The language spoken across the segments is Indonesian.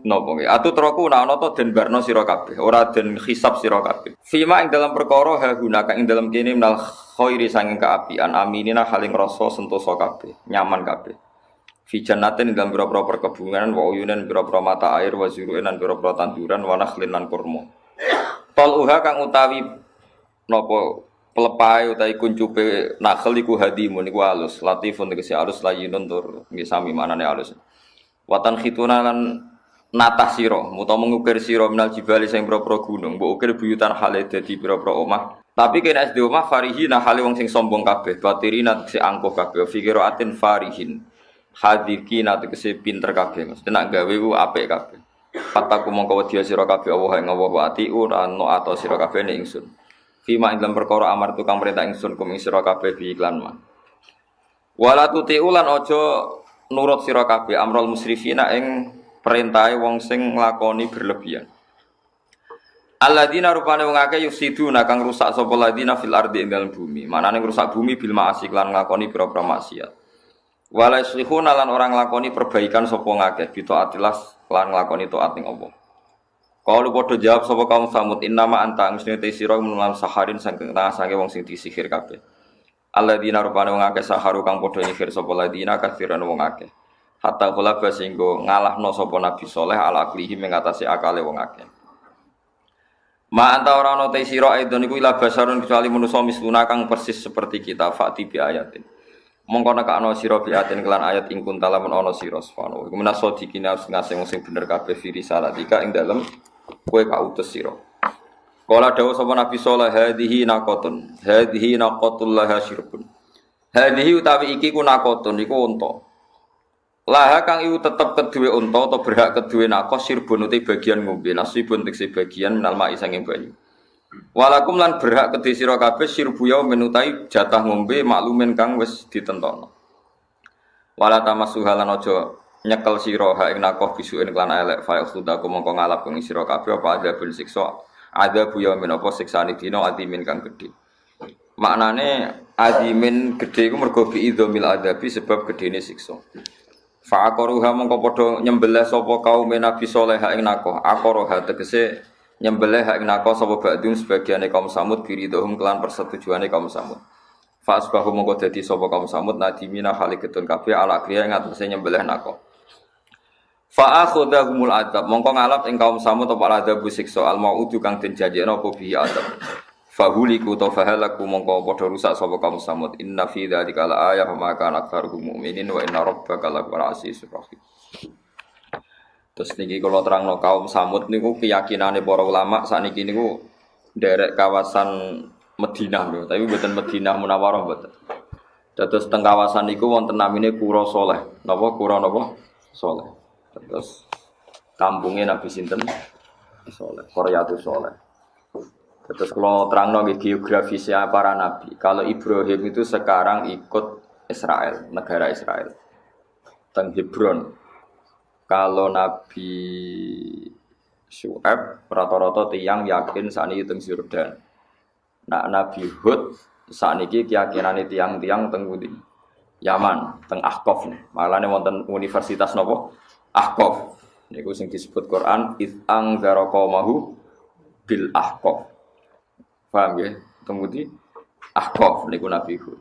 napa nggih atutraku ana to den barno sira kabeh ora den hisab sira kabeh fima ing dalam perkara ha gunaka ing dalam kene minal khairi sanging kaapian aminina haling rasa sentosa kabeh nyaman kabeh fi jannatin ing dalam pira-pira perkebunan wa uyunan pira-pira mata air wa zuru'in lan pira-pira tanduran wa nakhlin lan kurma tol uha kang utawi napa pelepae utawi kuncupe nakhl iku hadimun iku alus latifun tegese alus layinun tur nggih sami manane alus watan khituna lan natah sira utawa mengukir sira minal jibali sing pira-pira gunung mbok ukir buyutan hale dadi pira-pira omah tapi kena SD omah farihina hale wong sing sombong kabeh batirina tegese angkuh kabeh fikiraatin farihin hadikina tegese pinter kabeh mesti nak gawe ku apik kabeh pataku mongko wedi sira kabeh Allah ing Allah wa atiun no ato sira kabeh ning ingsun fima ing dalam perkara amar tukang perintah ingsun kum ing sira kabeh bi iklan man wala tutiulan aja nurut sira kabeh amrul musrifina ing perintahe wong sing nglakoni berlebihan. Alladzina rupane wong akeh yusiduna kang rusak sapa ladina fil ardi ing dalem bumi. Manane rusak bumi bil ma'asi lan nglakoni pira-pira maksiat. Wala yuslihuna lan orang nglakoni perbaikan sapa ngakeh bitaatilas lan nglakoni taat ning Allah. Kalau padha jawab sapa kaum Samud innama anta musnite sira menawa saharin saking tengah sange wong sing disihir kabeh. Alladzina rupane wong akeh saharu kang padha nyihir sapa ladina kafiran wong akeh. Hatta kula basinggo ngalahno sapa Nabi Saleh ala aklihi mengatasi akale wong akeh. Ma anta ora ana te sira aidon iku ila basarun kecuali manusa misluna kang persis seperti kita fati bi ayatin. Mongko nek ana sira bi ayatin kelan ayat ing kuntalamun ana sira subhanahu. Iku menaso dikina ngasih sing bener kabeh firi salatika ing dalem kowe kautus sira. Kala dawuh sapa Nabi Saleh hadhihi naqatul laha syirbun. Hadhihi utawi iki ku naqatun iku unta. Laha kang iku tetep keduwe unta atau berhak keduwe naqah syirbun uti bagian ngombe nasibun tekse bagian minal ma'i sanging banyu. Walakum lan berhak kedhe sira kabeh sirbu ya menutai jatah ngombe maklumen kang wis ditentokno. Wala tamassuha lan aja nyekel sira ha ing naqah bisuin lan elek fa khudaku mongko ngalap ing sira kabeh apa ada ben siksa. Ada buya menapa siksane dina adimin kang gedhe. Maknane adimin gedhe iku mergo bi idzamil adabi sebab gedene siksa. Fa aqaruha mongko padha nyembelih sapa kaum Nabi Saleh ing naqah. Aqaruha tegese nyembelih ing naqah sapa ba'dum sebagiane kaum Samud biridhum kelan persetujuane kaum Samud. Fa asbahu mongko dadi sapa kaum Samud nadimina haliketun kabeh ala kriya ngatasé nyembelih naqah. Fa akhadhahumul adab mongko ngalap ing kaum Samud apa adab siksa al maudu kang den janjekno apa bi adab fa huliku ta fahalaku mongko padha rusak sapa kaum Samud inna fi dzalika la ayah ma kana aktsaruhum mu'minin wa inna rabbaka laghafurur rahim. Terus niki kula terangno kaum Samud niku keyakinane para ulama sakniki niku nderek kawasan Madinah lho tapi mboten Madinah Munawwarah mboten. Dados teng kawasan niku wonten namine Qura Saleh. Napa Qura napa? Saleh. Terus kampungnya Nabi Sinten Saleh, Qaryatus Saleh. Terus kalau terangno geografisnya para nabi. Kalau Ibrahim itu sekarang ikut Israel, negara Israel. Teng Hebron. Kalau Nabi Syu'aib rata-rata tiyang yakin sakniki teng Yordan. Nah Nabi Hud sakniki keyakinane tiyang-tiyang teng pundi? Yaman, teng Ahqaf. Malane wonten universitas napa? Ahqaf niku sing disebut Quran iz anzara qaumahu bil ahqaf. Paham nggih? Temudi Ahqaf niku Nabi Hud.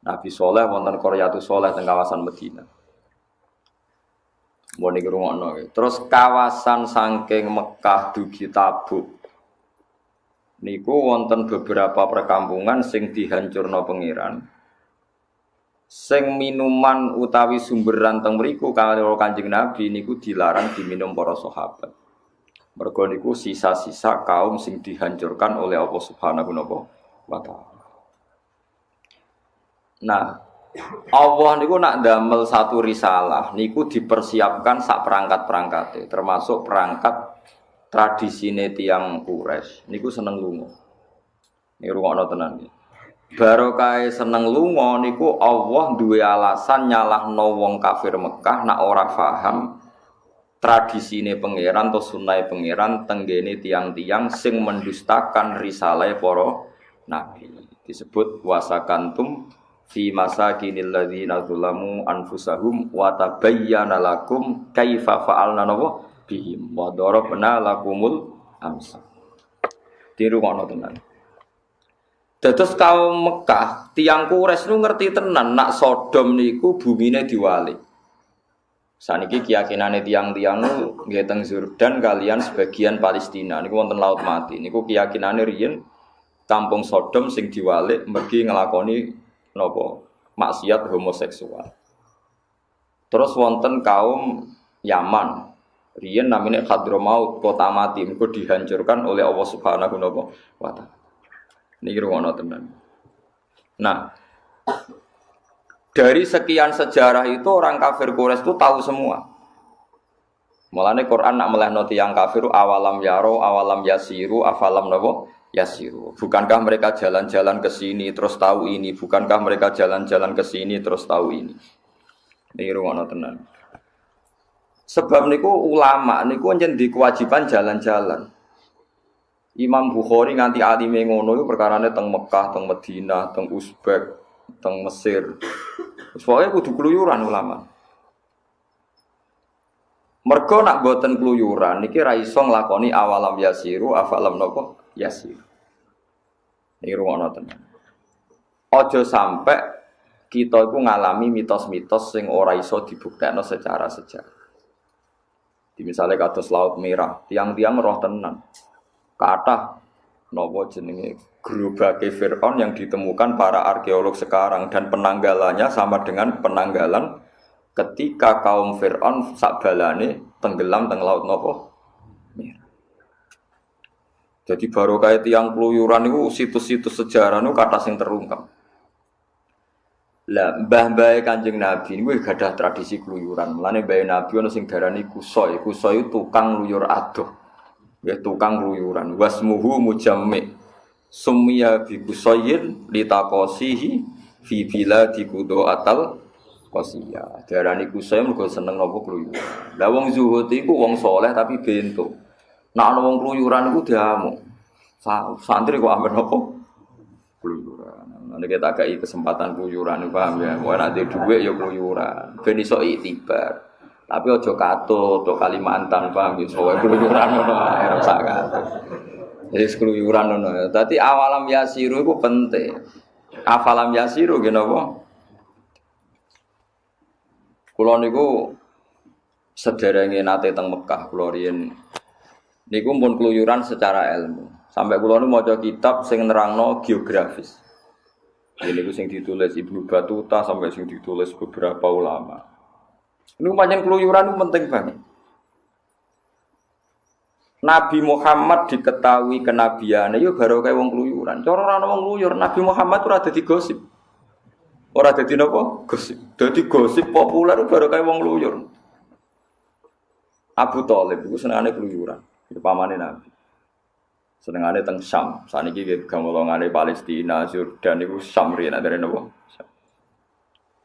Nabi Saleh wonten Qaryatus Saleh teng kawasan Madinah. Mun niku rungokno. Terus kawasan saking Mekah dugi Tabuk. Niku wonten beberapa perkampungan sing dihancurno pangeran. Sing minuman utawi sumberan teng mriku karo Kanjeng Nabi niku dilarang diminum para sahabat. Mergo niku sisa-sisa kaum sing dihancurkan oleh Allah Subhanahu wa taala. Nah, Allah niku nak damel satu risalah niku dipersiapkan sak perangkat-perangkate, termasuk perangkat tradisine tiyang Quraisy. Niku seneng lunga. Niku rungokno tenan iki. Barokah seneng lunga niku Allah duwe alasan nyalahno wong kafir Mekah nak ora paham tradisine pangeran atau sunnahe pangeran tenggene tiang-tiang sing mendustakan risalah para nabi. Disebut wasakantum fi masakinil ladzina zalamu anfusahum wa tabayyana lakum kaifa fa'alna bihim wa darabna lakumul amsal. Dirungono tenan. Dados kaum Mekah, tiyang Quraisy nu ngerti tenan nak Sodom niku bumine diwalik. Saniki keyakinane tiyang-tiyang nu nggih teng Yordan kalian sebagian Palestina niku wonten Laut Mati. Niku keyakinane riyen kampung Sodom sing diwalik mergi nglakoni napa maksiat homoseksual. Terus wonten kaum Yaman. Riyen namine Hadramaut, kota mati, mergo dihancurkan oleh Allah Subhanahu wa taala. Niki ruwono tenan. Nah, dari sekian sejarah itu orang kafir Quraisy itu tahu semua. Mulane Quran nak melehno tiyang kafir awalam yaro, awalam yasiru, afalam napa yasiru. Bukankah mereka jalan-jalan ke sini terus tahu ini? Bukankah mereka jalan-jalan ke sini terus tahu ini? Niki ruwono tenan. Sebab niku ulama niku njen di kewajiban jalan-jalan. Imam Bukhari nganti alime ngono iku perkarane teng Mekah, teng Madinah, teng Uzbek, teng Mesir. Pokoke kudu kluyuran ulama. Mergo nak boten kluyuran niki ra iso nglakoni awalam yasiru, afalam napa yasir. Niki ruwono tenan. Aja sampe kita iku ngalami mitos-mitos sing ora iso dibuktekno secara sejarah. Di misalnya kados Laut Merah, tiang-tiang roh tenan. Kathah napa jenenge gerobake Firaun yang ditemukan para arkeolog sekarang dan penanggalannya sama dengan penanggalan ketika kaum Firaun sakbalane tenggelam teng laut napa Merah. Jadi baru kaya tiang keluyuran niku situs-situs sejarah niku kathah sing terungkap. Lah mbah-mbahe Kanjeng Nabi niku gadah tradisi keluyuran. Mulane mbahe Nabi ana sing darani kusoi. Kusoi tukang luyur adoh. Nggih tukang keluyuran. Wasmuhu mujammi. Summiya bi kusoyin litaqasihi fi biladi qudu'atal qasiyah. Darani kusoi mergo seneng napa keluyuran. Lah wong zuhud iku wong saleh tapi bento. Nek ana wong keluyuran iku diamuk. Santri kok amben napa? Keluyuran. Nek kita kai kesempatan keluyuran paham ya. Mau nek dhuwit ya keluyuran. Ben iso iktibar. Tapi aja katut to Kalimantan paham ya. Soale keluyuran ngono ae sak katut. Jadi keluyuran ngono. Dadi awalam yasiru iku penting. Afalam yasiru nggih napa? Kula niku sederenge nate teng Mekah kula riyen niku pun keluyuran secara ilmu. Sampai kula niku maca kitab sing nerangno geografis. Ini ku sing ditulis Ibnu Battuta sampai sing ditulis beberapa ulama. Ini pancen keluyuran itu penting banget. Nabi Muhammad diketahui kenabiane yo baru kaya wong keluyuran. Cara ora ana wong keluyur, Nabi Muhammad ora dadi gosip. Ora dadi napa? Gosip. Dadi gosip populer baru kaya wong keluyur. Abu Thalib iku senengane keluyuran, pamane Nabi. Senengane teng Syam. Saniki gamolongane Palestina, Yordan niku Syam riyen ndare napa?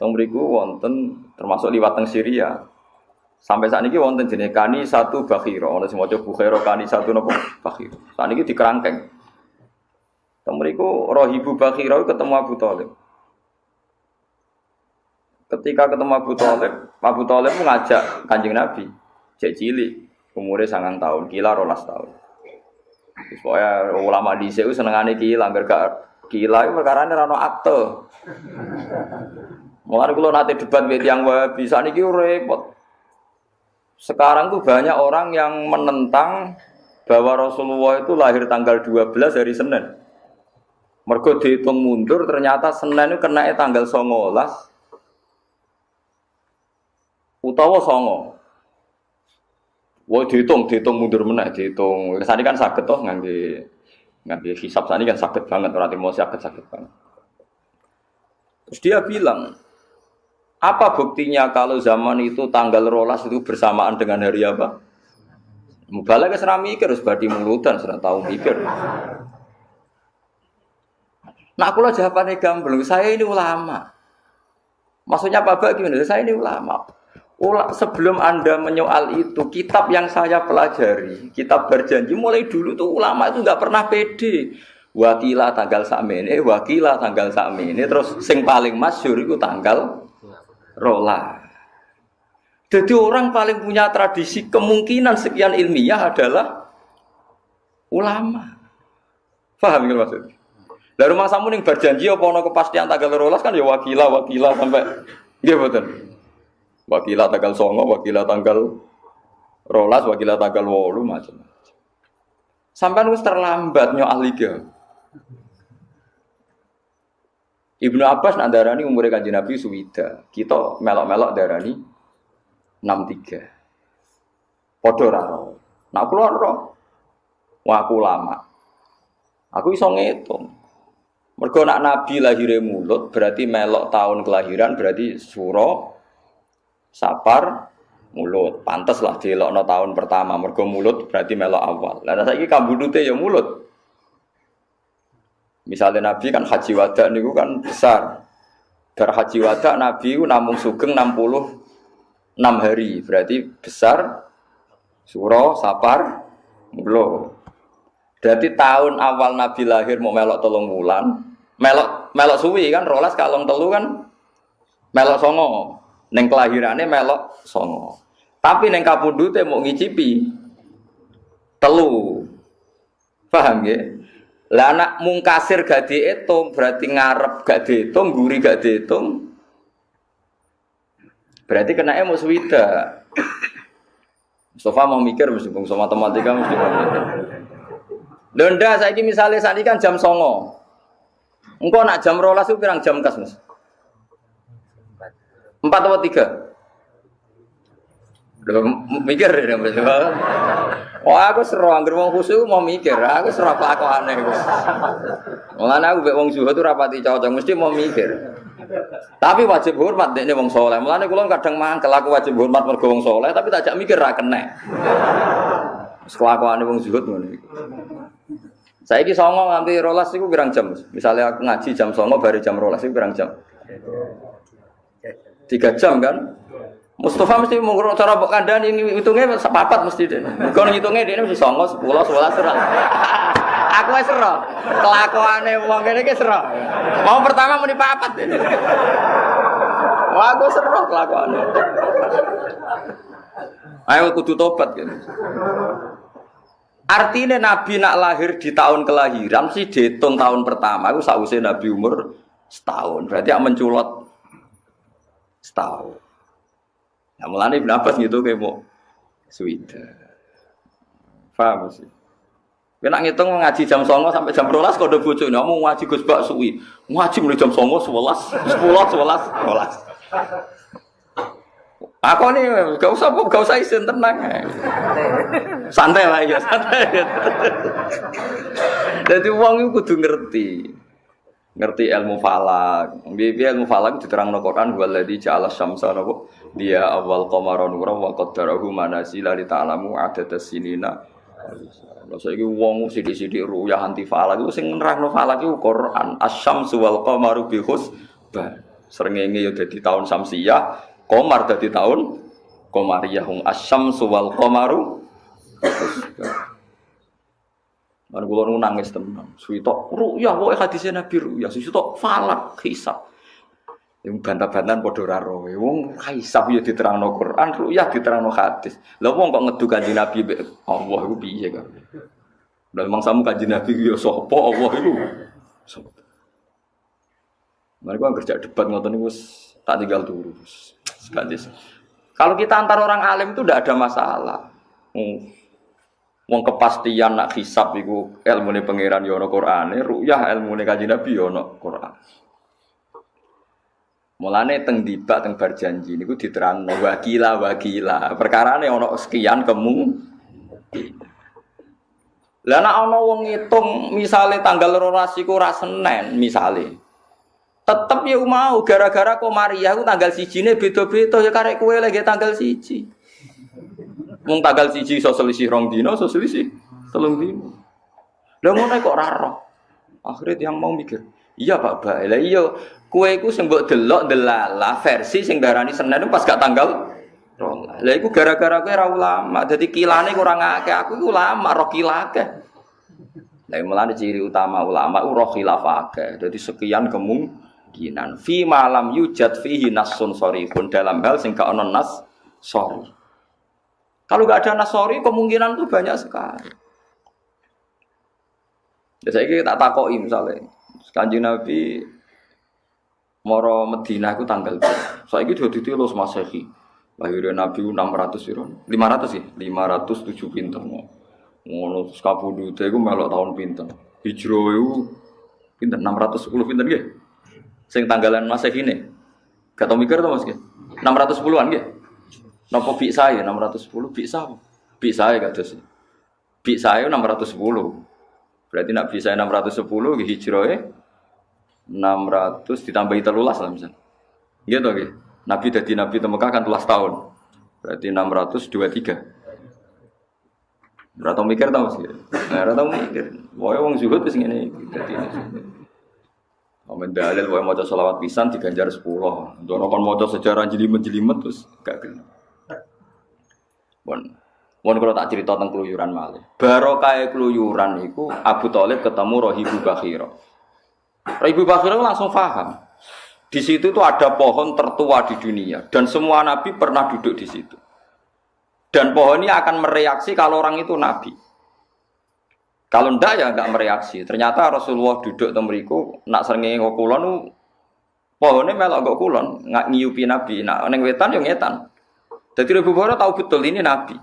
Teng mriku wonten termasuk liwat teng Syria. Sampai sakniki wonten jenenge Kani satu Bakhira, ana sing maca Bukhaira Kani satu napa? Bakhira. Sakniki dikerangkeng. Teng mriku Rahibu Bakhira ketemu Abu Thalib. Ketika ketemu Abu Thalib ngajak Kanjeng Nabi, cek cilik, umure 9 tahun, kila 12 tahun. Supaya ulama dhisik ku senengane kila, angger gak kila iku perkarane ora ono akte. Mulane kula nate debat mbek tiyang Wahabi, sakniki repot. Sekarang tuh banyak orang yang menentang bahwa Rasulullah itu lahir tanggal 12 hari Senin. Mergo dihitung mundur ternyata Senin itu kenake tanggal 19 utawa 9. Wah dihitung mundur meneh, dihitung. Sani kan saged toh ngangge hisab sani kan saged banget ora timo saged banget. Terus dia bilang, apa buktinya kalau zaman itu tanggal 12 itu bersamaan dengan hari apa? Mubalagh wis ra mikir, wis badhe mulutan, ora tau mikir. Nah kula jawabane gamblang, saya ini ulama. Maksudnya Pak gimana? Saya ini ulama. Sebelum Anda menyoal itu, kitab yang saya pelajari, kitab berjanji mulai dulu tuh ulama itu nggak pernah pede. Wakilah tanggal sakmene, wakilah tanggal sakmene, terus sing paling masyhur itu tanggal rola. Jadi orang paling punya tradisi kemungkinan sekian ilmiah adalah ulama. Paham nggih maksudnya? Lah rumah samu ning berjanji apa ana kepastian tanggal 12 kan ya wakila sampai nggih mboten. Wakila tanggal 9, wakila tanggal 12, wakila tanggal 8 macam. Sampai wis terlambat nyo ahli ge. Ibnu Abbas nak darani umure Kanjeng Nabi suwida. Kita melok-melok darani 63. Padha ra. Nak kula ora. Wah aku lama. Aku iso ngitung. Mergo nak Nabi lahire mulut berarti melok tahun kelahiran berarti Suro Sapar mulut. Pantes lah dielokno tahun pertama mergo mulut berarti melok awal. Lah saiki kambudute ya mulut. Misalnya Nabi kan haji wada niku kan besar. Dar haji wada Nabi ku namung sugeng 66 hari. Berarti besar Suro Sapar mulut. Berarti tahun awal Nabi lahir mau melok 3 wulan. Melok suwi kan 12 kalong 3 kan melok 9. Neng kelahirane melok 9. Tapi neng kapundhute mau ngicipi 3. Paham nggih? Lah anak mungkasir gak diitung berarti ngarep gak diitung, guri gak diitung. Berarti kenake mau swida. Mustafa mau mikir mesti bangsa matematika mesti mau mikir. Lho ndak saiki misale sakniki kan jam 09.00. Engko nak jam 12 itu pirang jam kas, Mas? 4 atau 3? Lho mikir ya Mas. Oh aku seru anggere wong khusyuk mau mikir, aku seru kelakuane Gus. Mulane aku mek wong zuhud itu rapati cocok, mesti mau mikir. Tapi wajib hormat dekne wong saleh. Mulane kula kadang mangkel aku wajib hormat mergo wong saleh, tapi tak jak mikir ra kenek. Wis kelakuane wong zuhud ngono iki. Saiki 09.00 nganti 12 iku pirang jam? Misalnya aku ngaji jam 09.00 bare jam 12 iku pirang jam? 3 jam kan? Mustafa mesti mengurut cara mbok kandhani hitungnya sepapat mesti deh. Kalau ngitungnya dia mesti 09.00, 10, 11 serah. Aku wis serah. Kelakuane wong kene iki serah. Mau pertama muni papat. Wah, aku serah kelakuane. Ayo kudu tobat gitu. Artinya Nabi nak lahir di tahun kelahiran sih dihitung tahun pertama. Aku sausé Nabi umur setahun. Berarti yang menculot setahun. Nah, mulane Ibnu Abbas gitu kayak mau suwida. Paham sih? Kena ngitung ngaji jam 09.00 sampai jam 12 kode bojone mau ngaji Gus Bak suwi. Ngaji mulai jam 09.00, 11, 10, 11, 12. Aku nih gak usah isin tenang. Santai lah ya, santai. Jadi wong iku kudu ngerti ilmu falak. Biar ilmu falak diterangno Quran waladzi ja'ala syamsa napa dia awal qamara nuran wa qaddarahu manazila li ta'lamu adadas sinina. Lha saiki wong sithik-sithik ruyah anti falak iku sing nerangno falak iku Quran. Asy-syamsu wal qamaru bi husban. Srengenge ya dadi taun Samsiyah, qamar dadi taun qamariyah. Asy-syamsu wal qamaru Lan kula nu nangis tenan. Suwitok ruyah wae hadise Nabi ruyah, suwitok falak hisab. Yang bantah-bantahan padha ora roe. Wong hisab ya diterangno Quran, ruyah diterangno hadis. Lah wong kok ngedu Kanjeng Nabi Allah iku piye kan? Lah mangsamu Kanjeng Nabi ya sapa Allah iku? Sapa? Mereka kerja debat ngoten niku tak tinggal turu. Sekadis. Kalau kita antar orang alim itu tidak ada masalah. Wong kepastian nak hisab iku ilmune pangeran ya ana Qur'ane, ruyah ilmune Kanjeng Nabi ya ana Qur'an. Mulane teng dibak teng bar janji niku diterangno wakila. Perkarane ana sekian Lah nek ana wong ngitung misale tanggal 12 iku ora Senin misale. Tetep ya mau gara-gara Komariah ku tanggal 1-ne beda-beda ya karek kowe lagi tanggal 1. Mung tanggal 1 iso selisih 2 dina, iso selisih 3 dina. Lah ngono kok ora roh. Akhire yang mau mikir, iya Pak Bae. Lah iya, kowe iku sing mbok delok delala versi sing darani Senin pas gak tanggal 12. Lah iku gara-gara kowe ora ulama. Dadi kilane kurang akeh. Aku iku ulama, roh kilake. Lah mulane ciri utama ulama roh khilaf akeh. Dadi sekian kemungkinan fi malam yujad fihi nasun sharifun dalam hal sing gak ana nas Sorry. Kalau nggak ada Nasori, kemungkinan itu banyak sekali. Ya saya tak takoi misalnya, Kanjeng Nabi moro Medina itu tanggal berapa? Saya itu sudah ditilos Masehi. Lahirnya Nabi 600 piro? 500 sih, 507 pinten. Ngono terus kabudute iku melok tahun pinten. Hijrah iku pinten 610 pinten nggih. Sing tanggalan Masehi ne. Gak tau mikir to Mas nggih. 610-an nggih. Napa bik saya 610 bik sapa? Bik saya gak dos. Bik saya 610. Berarti nak bisa 610 nggih hijrahe 600 ditambahi 13 lah misal. Nggih to nggih. Nabi dadi nabi teng Mekah kan 13 tahun. Berarti 623. Ora tau mikir ta Mas. Ora tau mikir. Wae wong zuhud wis ngene iki dadi. Amen dalil wae maca selawat pisan diganjar 10. Ndono kon maca sejarah jelimet-jelimet terus gak kena. Mun kalau tak cerita tentang keluyuran malih. Barokah keluyuran iku Abu Thalib ketemu Rahibu Bakhira. Rahibu Bakhira langsung paham. Di situ tuh ada pohon tertua di dunia dan semua nabi pernah duduk di situ. Dan pohon ini akan mereaksi kalau orang itu nabi. Kalau ndak ya enggak mereaksi. Ternyata Rasulullah duduk teng mriku nak srengenge kok kulon pohone melok kok kulon, nggak ngiyupi nabi. Nak ning wetan yo ngetan. Jadi Rahibu Bakhira tahu betul ini nabi.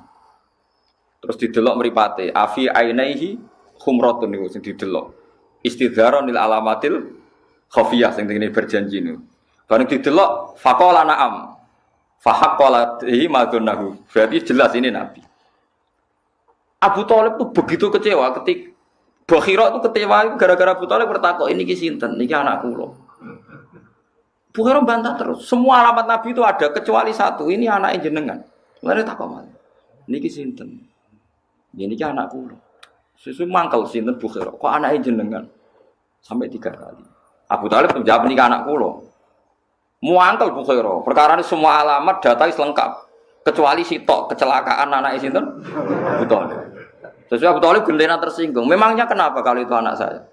Terus didelok mripate, afi ainaihi khumratun niku sing didelok. Istidharon lil alamatil khafiyah sing ngene berjanji niku. Bareng didelok faqala na'am. Fahaqqala hi madunnahu. Berarti jelas ini nabi. Abu Thalib tuh begitu kecewa ketika Bakhira itu kecewa gara-gara Abu Thalib bertakok ini ki sinten? Niki anak kula. Bakhira bantah terus. Semua alamat nabi itu ada kecuali satu, ini anaknya jenengan. Lha takok malih. Niki sinten? Ini kan anak kula. Susu mangkel sinten Bakhira. Kok anake jenengan? Sampai 3 kali. Abu Thalib menjawab niki anak kula. Muangkel Bakhira. Perkarane semua alamat data wis lengkap. Kecuali sitok kecelakaan anake sinten? Abu Thalib. Sesuai Abu Thalib gendena tersinggung. Memangnya kenapa kalau itu anak saya?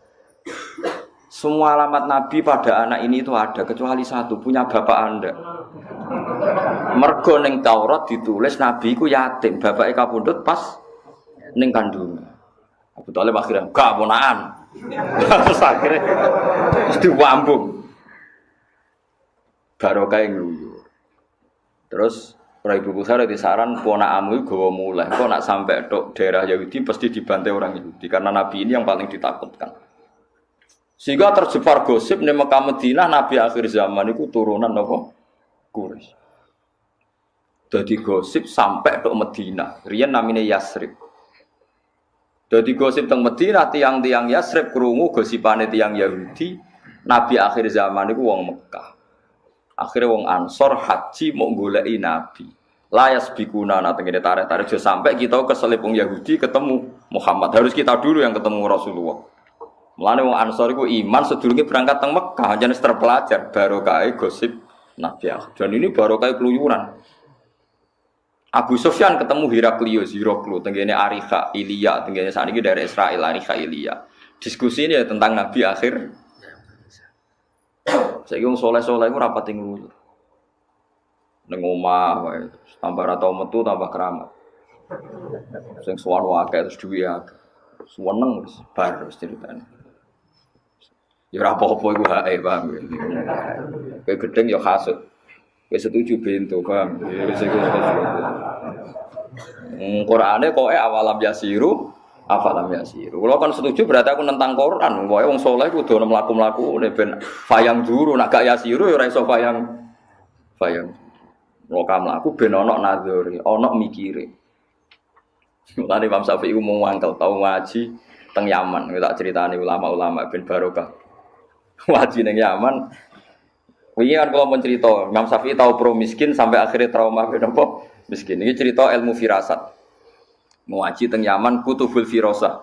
Semua alamat Nabi pada anak ini itu ada kecuali satu, punya bapak Anda. Mergo ning Taurat ditulis Nabi ku yatim, bapake kapundhut pas ning kandungan. Abu Thalib akhirnya gak ponakan. Terus akhirnya diwambung. Barokah ngluyur. Terus Ibu Bakhira disaran ponakamu gawa mulai. Kok nak sampai tok daerah Yahudi pasti dibantai orang Yahudi karena Nabi ini yang paling ditakutkan. Sehingga tersebar gosip di Mekah Madinah Nabi akhir zaman itu turunan apa? Quraisy. Jadi gosip sampai tok Madinah. Riyen namine Yasrib. Jadi gosip teng Madinah tiang-tiang Yasrib krungu gosipane tiang Yahudi Nabi akhir zaman itu wong Mekah. Akhirnya wong Ansor haji mau goleki Nabi. Layas bikuna tengene tarik-tarik sampai kita keselip wong Yahudi ketemu Muhammad. Harus kita dulu yang ketemu Rasulullah. Mulane wong Ansor iku iman sedurunge berangkat teng Mekah, jenis terpelajar barokah gosip Nabi. Dan ini barokah keluyuran. Abu Sufyan ketemu Heraklius, tengene Arikha, Ilya, tengene sakniki dari Israel Arikha Ilya. Diskusi ini ya tentang Nabi akhir. Saiki wong saleh-saleh iku rapati ngluyur. Ning omah wae, tambah ra tau metu tambah keramat. Sing suwan wae terus duwe akeh. Seneng wis bar wis ceritane. Ya ora apa-apa iku hake, paham. Kowe gedeng ya hasud. Kowe setuju bento, paham. Wis iku. Qur'ane koke awalam yasiru, afalam yasiru. Kalau kan setuju berarti aku nentang Quran. Wae wong saleh kudu mlaku-mlaku ben fayang juru nak gak yasiru ya ora iso fayang. Lokam aku ben ana nadzuri, ana mikire. Mulane Imam Syafi'i ku mau ngangkel tau ngaji teng Yaman. Tak critani ulama-ulama ben barokah. Ngaji ning Yaman. Wingi kan kula mun crita, Imam Syafi'i tau pro miskin sampai akhirnya trauma ben apa? Miskin. Iki cerita ilmu firasat. Mau ngaji teng Yaman kutubul firasah.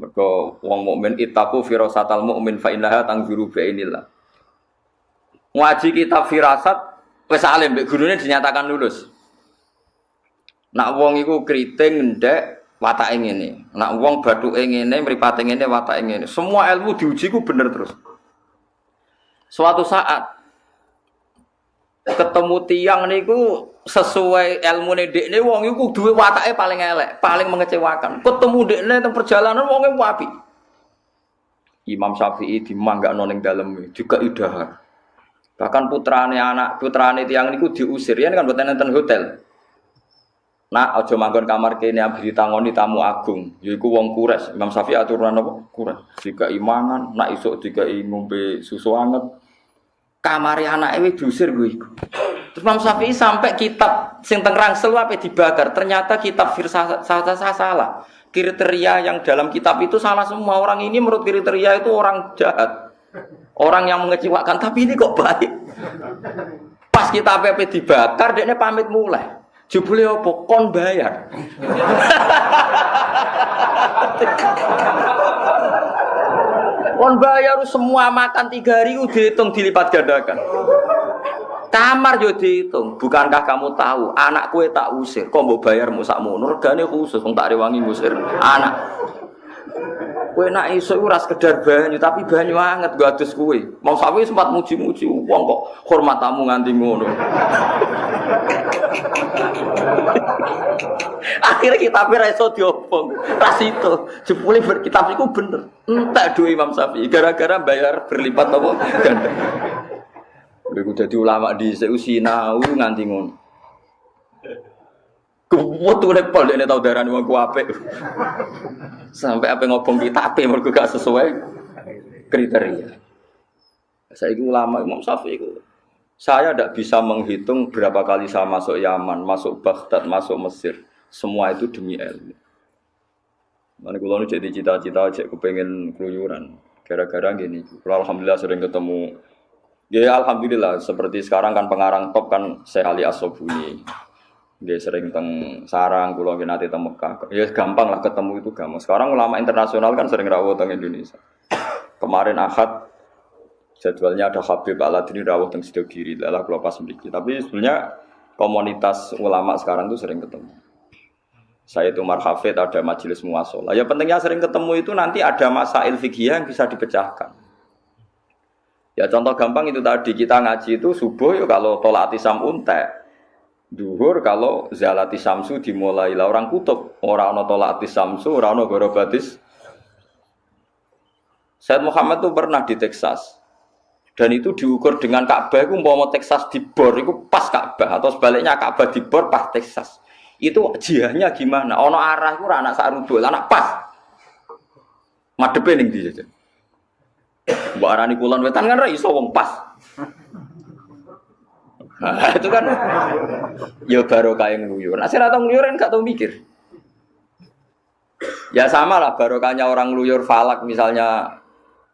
Mergo wong mukmin ittaqu firasatal mukmin fa innaha tanzuru bainillah. Ngaji kitab firasat wis alim mbek gurune dinyatakan lulus. Nak wong iku kriting ndek watake ngene. Nak wong bathuke ngene, mripate ngene, watake ngene. Semua ilmu diuji ku bener terus. Suatu saat Ketemu tiang niku sesuai ilmune dekne wong iku duwe watake paling elek, paling mengecewakan. Ketemu dekne teng perjalanan wonge apik. Imam Syafi'i dimanggakno ning dalem juga idahar. Bahkan putrane tiang niku diusir yen kan mboten enten hotel. Nak aja manggon kamar kene ambiri tangoni tamu agung, yaiku wong Quraisy. Imam Syafi'i aturan apa? Quraisy. Dikai mangan, nak isuk dikai ngombe susu anget. Kamare anake wis diusir kuwi iku. Terus Imam Syafi'i sampai kitab sing teng Rangsel ape dibakar. Ternyata kitab salah. Kriteria yang dalam kitab itu salah semua. Orang ini menurut kriteria itu orang jahat. Orang yang mengecewakan, tapi ini kok baik. Pas kitab ape dibakar, dekne pamit mulai. Jebule opo kon bayar. Kon bayar semua makan 3 hari udah dihitung dilipat gandakan. Kamar yo dihitung. Bukankah kamu tahu anak kue tak usir, kok mbok bayar sakmono regane khusus wong tak rewangi ngusir anak. Kowe nak iso ora sekedar banyu tapi banyu anget go adus kowe. Mau sawi sempat muji-muji wong kok hormat tamu nganti ngono. Akhirnya kitabnya ra iso diobong. Ras itu jebule kitab iku bener. Entek duwe Imam Syafi'i gara-gara bayar berlipat apa ganda. Iku dadi ulama dhisik sinau nganti ngono. Kuwatune pol dene tau darani wong ku apik. Sampai apa ngobong kitab mergo gak sesuai kriteria. Saiki ulama Imam Syafi'i iku. Saya tidak bisa menghitung berapa kali saya masuk Yaman, masuk Baghdad, masuk Mesir. Semua itu demi ilmu. Mana kula nu jadi cita-cita cek kepengin keluyuran. Gara-gara gini. Kula alhamdulillah sering ketemu. Ya alhamdulillah seperti sekarang kan pengarang top kan Syekh Ali As-Sobuni. Dia sering teng sarang, kula nggih nate teng Mekah. Ya gampang lah ketemu itu gampang. Sekarang ulama internasional kan sering rawuh teng Indonesia. Kemarin Ahad jadwalnya ada Habib Al-Adri rawuh teng Sidogiri, lah kula pas mriki. Tapi sebenarnya komunitas ulama sekarang itu sering ketemu. Saya itu Umar Hafid ada majelis muwasalah. Ya pentingnya sering ketemu itu nanti ada masail fikih yang bisa dipecahkan. Ya contoh gampang itu tadi kita ngaji itu subuh ya kalau tolak atisam untek. Duhur kalau zalati samsu dimulai lah orang kutub orang ono tolati samsu orang ono gorobatis. Said Muhammad itu pernah di Texas dan itu diukur dengan Ka'bah itu mau Texas di bor itu pas Ka'bah atau sebaliknya Ka'bah di bor pas Texas itu jihahnya gimana? Ono arah itu anak sarudul anak pas madepe ning ndi jajan. Mbok arani kulon wetan kan ra iso wong pas. Nah, itu kan ya barokah yang ngluyur. Nah, sing ora tau ngluyur kan gak tau mikir. Ya sama lah barokahnya orang ngluyur falak misalnya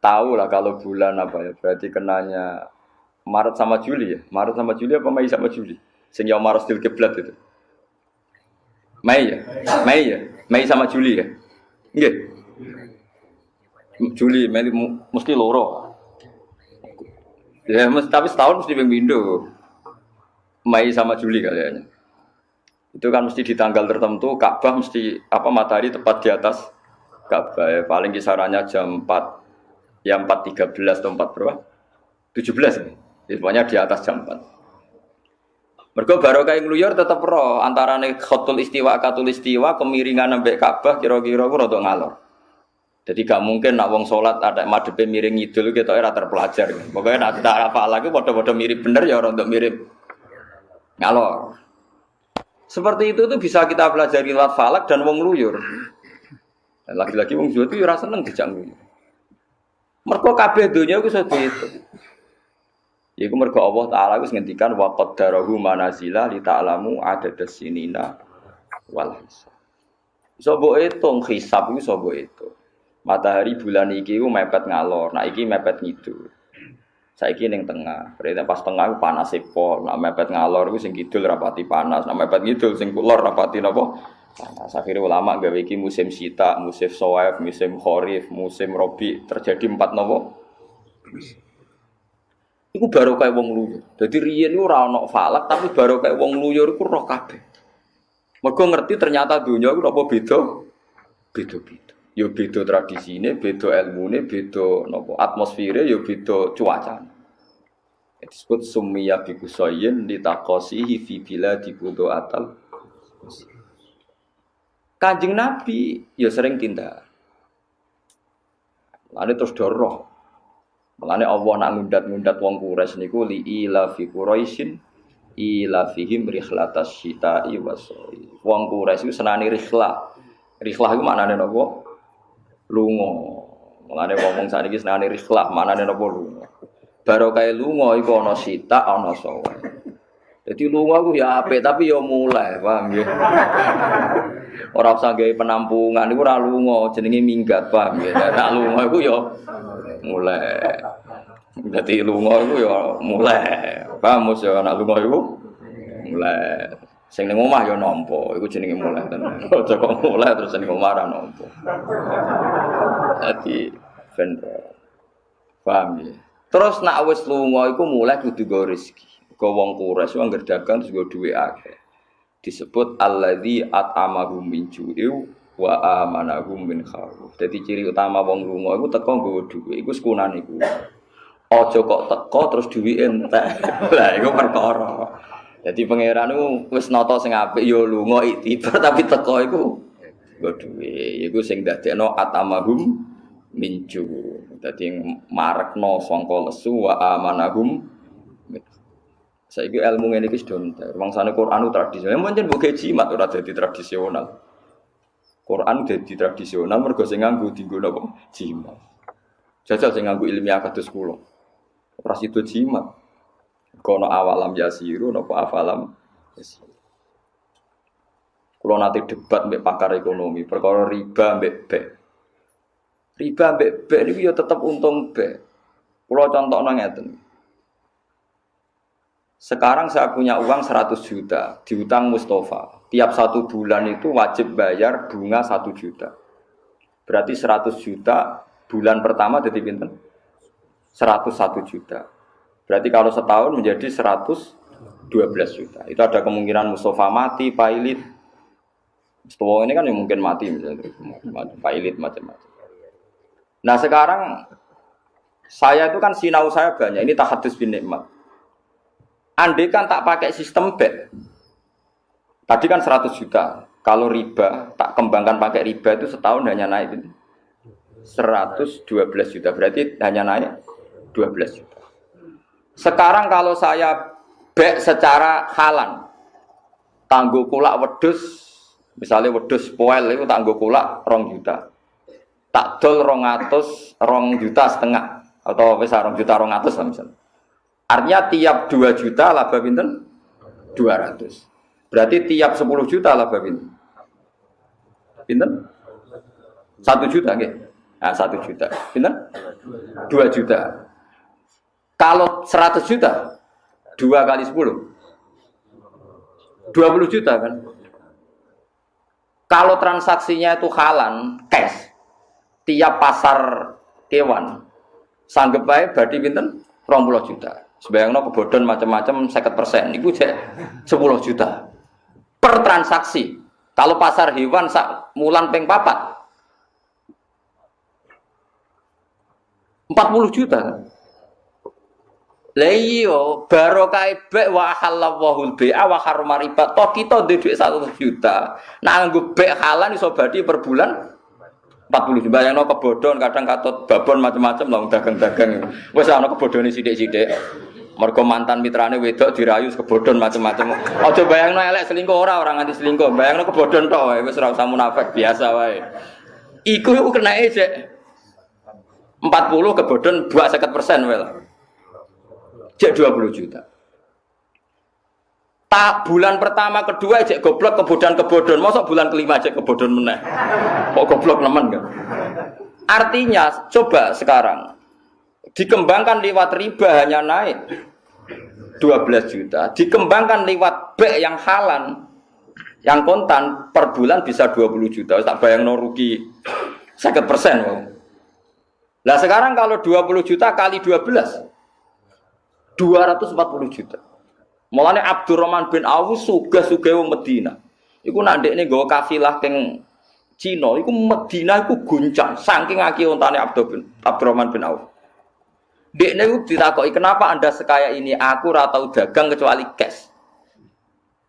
tahu lah kalau bulan apa ya berarti kenanya Maret sama Juli ya. Maret sama Juli apa Mei sama Juli? Sing ya Maret stil kiblat itu. Mei ya? Mei ya? Mei sama Juli ya? Nggih. Juli, Mei mesti loro. Ya tapi setahun mesti ping pindho. Mei sama Juli kayaknya. Itu kan mesti di tanggal tertentu Ka'bah mesti apa matahari tepat di atas Ka'bah ya. Paling kisarannya jam 4 ya 4.13 atau 4 berapa? 17 ini. Ya, pokoknya di atas jam 4. Mergo barokah ngluyur tetep ro antarane khatul istiwa katul istiwa kemiringan ambek Ka'bah kira-kira ku rada ngalor. Jadi gak mungkin nak wong salat ada madhepe miring ngidul ketoke ora terpelajar. Pokoke nak tak hafal lagi padha-padha mirip bener ya ora untuk mirip ngalor. Seperti itu tuh bisa kita pelajari lewat falak dan wong luyur. Lagi-lagi wong Jawa itu ora seneng dijak luyur. Mergo kabeh donya iku iso diitung. Iku mergo Allah Taala wis ngendikan wa qaddarahu manazila li ta'lamu adadas sinina wal hisab. Iso mbok hitung hisab iku iso mbok hitung. Matahari bulan iki ku mepet ngalor, nah iki mepet ngidul. Saiki ning tengah, berarti pas tengah ku panas pol, nek mepet ngalor ku sing kidul rapati panas, nek mepet ngidul sing kulor rapati napa? Panas. Akhire ulama gawe iki musim sita, musim shawaif, musim kharif, musim rabi, terjadi 4 napa? Iku baru kaya wong luyur. Dadi riyen iku ora ana falak, tapi baru kaya wong luyur iku roh kabeh. Mergo ngerti ternyata dunya iku apa beda? Beda-beda. Ya beda tradisine, beda ilmune, beda napa atmosfere, ya beda cuacane. Disebut summiya bi Qusayyin litaqasihi fi biladi Qudu'atal. Kanjeng Nabi ya sering tindak. Lane terus doroh. Mulane Allah nak ngundat-ngundat wong Quraisy niku li ila fi Quraisyin ila fihim rihlatas syita'i wasoi. Wong Quraisy iku senane rihlah. Rihlah iku maknane napa? Lunga. Mulane wong sakniki senane rihlah, maknane napa lunga. Barokah lunga iku ana sita ana sawa. Jadi lunga ku ya apik tapi ya mulai, paham nggih. Ora usah gawe penampungan iku ora lunga, jenenge minggat, paham nggih. Nek lunga iku ya mulai. Dadi lunga iku ya mulai. Paham mos ya nek lunga iku mulai. Sing ning omah ya nampa, iku jenenge mulai tenan. Aja kok mulai terus ning omah ora nampa. Dadi ben paham nggih. Terus nak wis lunga iku mulai kudu go rezeki. Go wong Quraisy anggere dagang terus go dhuwit akeh. Disebut alladzi at'amahum min ju'in wa amanahum min khauf. Dadi ciri utama wong lunga iku teko nggawa dhuwit. Iku sekunane iku. Aja kok teko terus dhuwit entek. Lah iku perkara. Dadi pangeran iku wis nata sing apik ya lunga iktibar tapi teko iku nggo dhuwit. Iku sing dadekno at'amahum minju. Dadi marekno sangka lesu wa amanahum. Saiki ilmu ngene iki sudah entek. Wangsane Quran tradisional, pancen mbok jimat ora dadi tradisional. Quran dadi tradisional mergo sing nganggo dienggo napa? Jimat. Jajal sing nganggo ilmiah kados kula. Ora sido jimat. Kono awalam yasiru napa afalam yasiru. Kula nate debat mbek pakar ekonomi perkara riba mbek bek. Riba mbek bek niku ya tetep untung bek. Kula contohno ngeten. Sekarang saya punya uang 100 juta diutang Mustafa. Tiap 1 bulan itu wajib bayar bunga 1 juta. Berarti 100 juta bulan pertama jadi pinten? 101 juta. Berarti kalau setahun menjadi 112 juta. Itu ada kemungkinan Mustafa mati, pailit. Mustafa ini kan yang mungkin mati misalnya. Pailit macam-macam. Nah sekarang saya itu kan sinau saya banyak. Ini tahadus bin nikmat. Andai kan tak pakai sistem bet. Tadi kan 100 juta. Kalau riba, tak kembangkan pakai riba itu setahun hanya naik 112 juta. Berarti hanya naik 12 juta. Sekarang kalau saya bet secara halan. Tangguh kulak wedhus, misalnya wedhus poel itu tangguh kulak 2 juta. Tak dol 200, 2 juta setengah atau wis 2 juta 200 lah misalnya. Artinya tiap 2 juta laba pinten? 200. Berarti tiap 10 juta laba pinten? Pinten? 1 juta nggih. Nah, 1 juta. Pinten? 2 juta. Kalau 100 juta 2 kali 10 20 juta kan? Kalau transaksinya itu halan, cash. Tiap pasar kewan sanggep bae badhe pinten 20 juta. Sebayangno kebodhon macam-macam 50%. Iku jek 10 juta per transaksi. Kalau pasar hewan sak mulan ping 4 40 juta. Lah iya barokah bek wa halawahul bai'a wa harrama riba. Toh kita duwe 1 juta. Nah nggo bek halan iso badhe per bulan 40 juta. Bayangno kebodhon kadang katut babon macam-macam lah dagang-dagang. Wis ana kebodhone sithik-sithik. Mergo mantan mitrane wedok dirayu kebodhon macam-macam. Aja bayangno elek selingkuh ora nganti selingkuh. Bayangno kebodhon tok wae wis ora usah munafik biasa wae. Iku kenae jek 40 kebodhon buak 50% wae lah. Jek 20 juta. Tak bulan pertama kedua jek goblok kebodhon. Mosok bulan kelima jek kebodhon meneh. Kok goblok nemen kan? Artinya coba sekarang dikembangkan lewat riba hanya naik 12 juta. Dikembangkan lewat bek yang halan yang kontan per bulan bisa 20 juta. Tak bayangno rugi 50%. Lah sekarang kalau 20 juta kali 12 240 juta. Mulane Abdurrahman bin Auf sugih-sugih wong Madinah. Iku nak ndekne nggawa kafilah teng Cina, iku Madinah iku goncang saking akeh ontane Abdurrahman bin Auf. Dekne ku ditakoki, "Kenapa Anda sekaya ini? Aku ora tau dagang kecuali cash."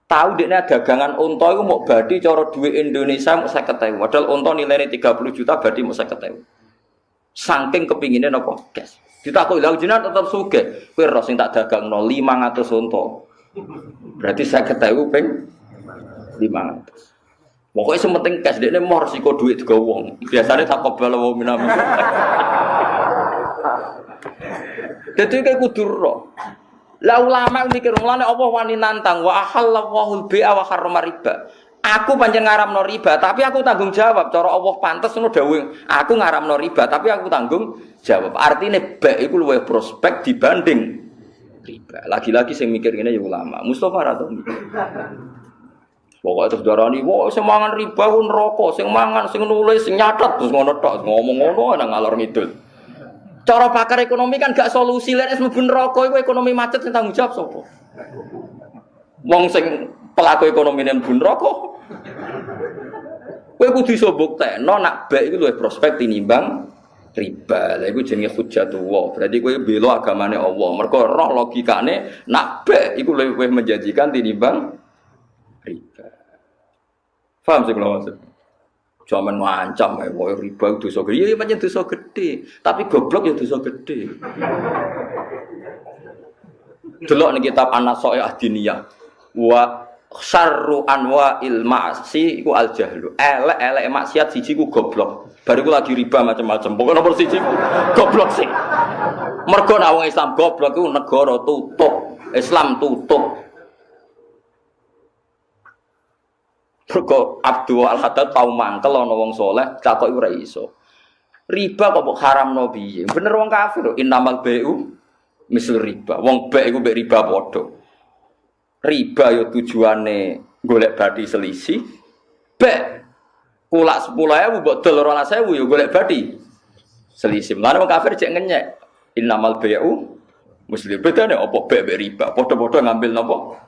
Tahu dekne dagangan unta iku mau badi cara duit Indonesia mau 50.000. Padahal unta nilainya 30 juta badi mau 50.000. Saking kepingine napa cash. Ditakoki, "Lha jenengan tetep sugih." Kowe ro sing tak dagangno 500 unta. Berarti 50.000 ping 500. Pokoknya sementing cash dekne mau resiko duit digawa wong. Biasane tak kobal wa minami. Dadi kayak kudu ro. Lah ulama mikir mulane apa wani nantang wa ahallallahu al-bai'a wa harrama riba. Aku pancen ngaramno riba, tapi aku tanggung jawab. Cara Allah pantes ngono dawuh. Aku ngaramno riba, tapi aku tanggung jawab. Artine ba iku luwih prospek dibanding riba. Lagi-lagi sing mikir ngene ya ulama. Mustofa ra tau mikir. Pokoke terus darani, "Wah, sing mangan riba ku neraka, sing mangan, sing nulis, sing nyatet terus ngono tok, ngomong ngono nang ngalor ngidul." Cara pakar ekonomi kan gak solusi, lek wis mlebu neraka iku ekonomi macet sing tanggung jawab sapa? Wong sing pelaku ekonomi ning mlebu neraka. Kowe kudu iso buktekno nak baik iku luwih prospek tinimbang riba. Lha iku jenenge hujjatullah. Berarti kowe bela agamane Allah. Mergo roh logikane nak baik iku luwih menjanjikan tinimbang riba. Paham sih kalau maksud? Jangan ngancam, mau riba dosa gede, iya macam dosa gede, tapi goblok ya dosa gede. Delok nih kitab An-Nasaih Ad-Diniyah, wa syarru anwa'il ma'si iku al-jahlu. Elek maksiat siji ku goblok. Bariku lagi riba macam-macam. Pokoke nomor siji ku goblok sih. Mergo nek wong Islam goblok iku negara tutup, Islam tutup. Mergo Abdul Al-Haddad tau mangkel ana wong saleh takoki ora iso. Riba kok haramno piye? Bener wong kafir. Innamal bai'u misal riba. Wong baik iku mbek riba padha. Riba yo tujuane golek bathi selisih. Baik kulak 10.000 mbok dol 12.000 yo golek bathi selisih. Mulane wong kafir cek ngenyek. Innamal bai'u misal bedane apa baik mbek riba? Padha-padha ngambil napa?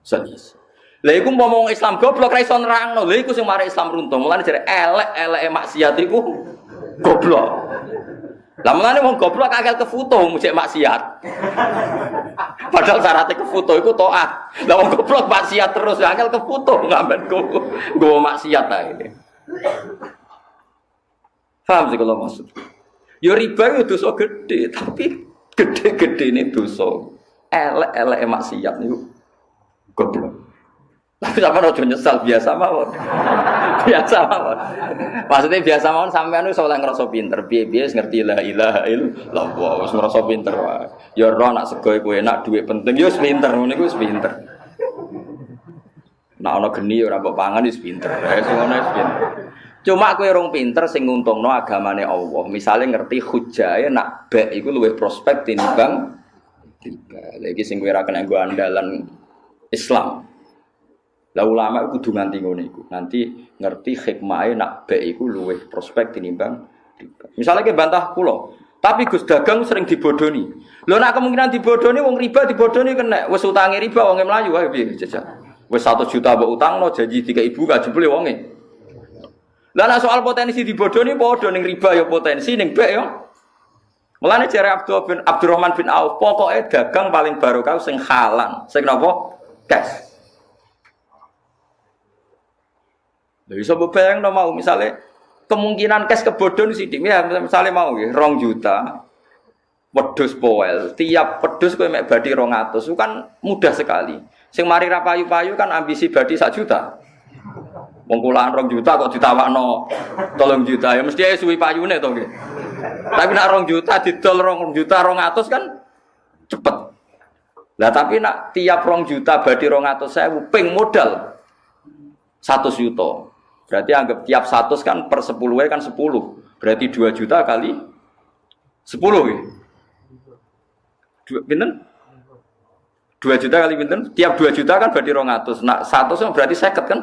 Selisih. Lha iku ngomong Islam goblok ra iso nerangno. Lha iku sing mari Islam runtuh. Mulane jare elek-eleke maksiat iku goblok. Lah mulane wong goblok akal kefoto mujek maksiat. Padahal syaratnya kefoto iku taat. Lah wong goblok maksiat terus akal kefoto ngamen nggowo maksiat ae. Paham sih kalau maksud. Yo riba itu dosa gede, tapi gede-gedene dosa. Elek-eleke maksiat niku goblok. Tapi sampean aja nyesal biasa mawon. Biasa mawon. Maksudnya biasa mawon sampean wis oleh ngrasa pinter, piye-piye wis ngerti la ilaha illallah, wis ngrasa pinter wae. Ya ora nak sego iku enak, duit penting ya wis pinter, ngene iku wis pinter. Nek ana geni ora mbok pangan wis pinter. Wis ngono wis pinter. Cuma kowe rong pinter sing nguntungno agamane Allah. Misale ngerti hujae nak bek iku luwih prospek tinimbang riba. Lha iki sing kowe ora kena nggo andalan Islam. Lah ulama iku kudu nganti ngono iku. Nanti ngerti hikmahe nak baik iku luwih prospek tinimbang riba. Misale ke bantah kula, tapi Gus dagang sering dibodoni. Lho nek kemungkinan dibodoni wong riba dibodoni kena. Wis utange riba wong mlayu wae piye jajal. Wis 1 juta mbok utangno janji dikek ibu kajebule wonge. Lah nek soal potensi dibodoni padha ning riba ya potensi ning baik ya. Mulane jare Abdurrahman bin Auf, pokoke dagang paling barokah sing halal. Sing napa? Cash. Bisa bayang no mau misalnya kemungkinan cash kebodhon sithik ya misalnya mau nggih 2 juta wedhus poel tiap wedhus kowe mek badhi 200 itu kan mudah sekali sing mari ra payu-payu kan ambisi badhi 1 juta wong kulaan 2 juta kok ditawakno 3 juta ya mesti ae suwi payune to nggih tapi nek 2 juta didol 2 juta 200 kan cepet lah tapi nek tiap 2 juta badhi 200.000 ping modal 100 juta. Berarti anggap tiap 100 kan per 10 kan 10. Berarti 2 juta kali 10 ya. Pinten? 2 juta kali pinten? Tiap 2 juta kan berarti 200. Nah 100 berarti 50 kan?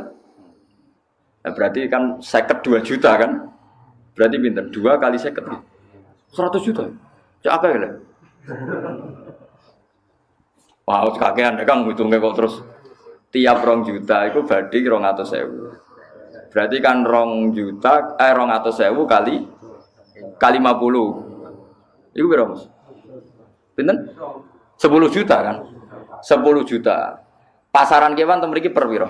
Nah, berarti kan 50 2 juta kan? Berarti pinten? 2 kali 50. 100 juta. Cak apa ya? Wah, kakean Kang ngitungke kok terus tiap 2 juta itu berarti 200.000. Berarti kan 2 juta 200.000 kali 50. Iku piro, Mas? Pinten? 10 juta kan? 10 juta. Pasaran kewan teng mriki per piro?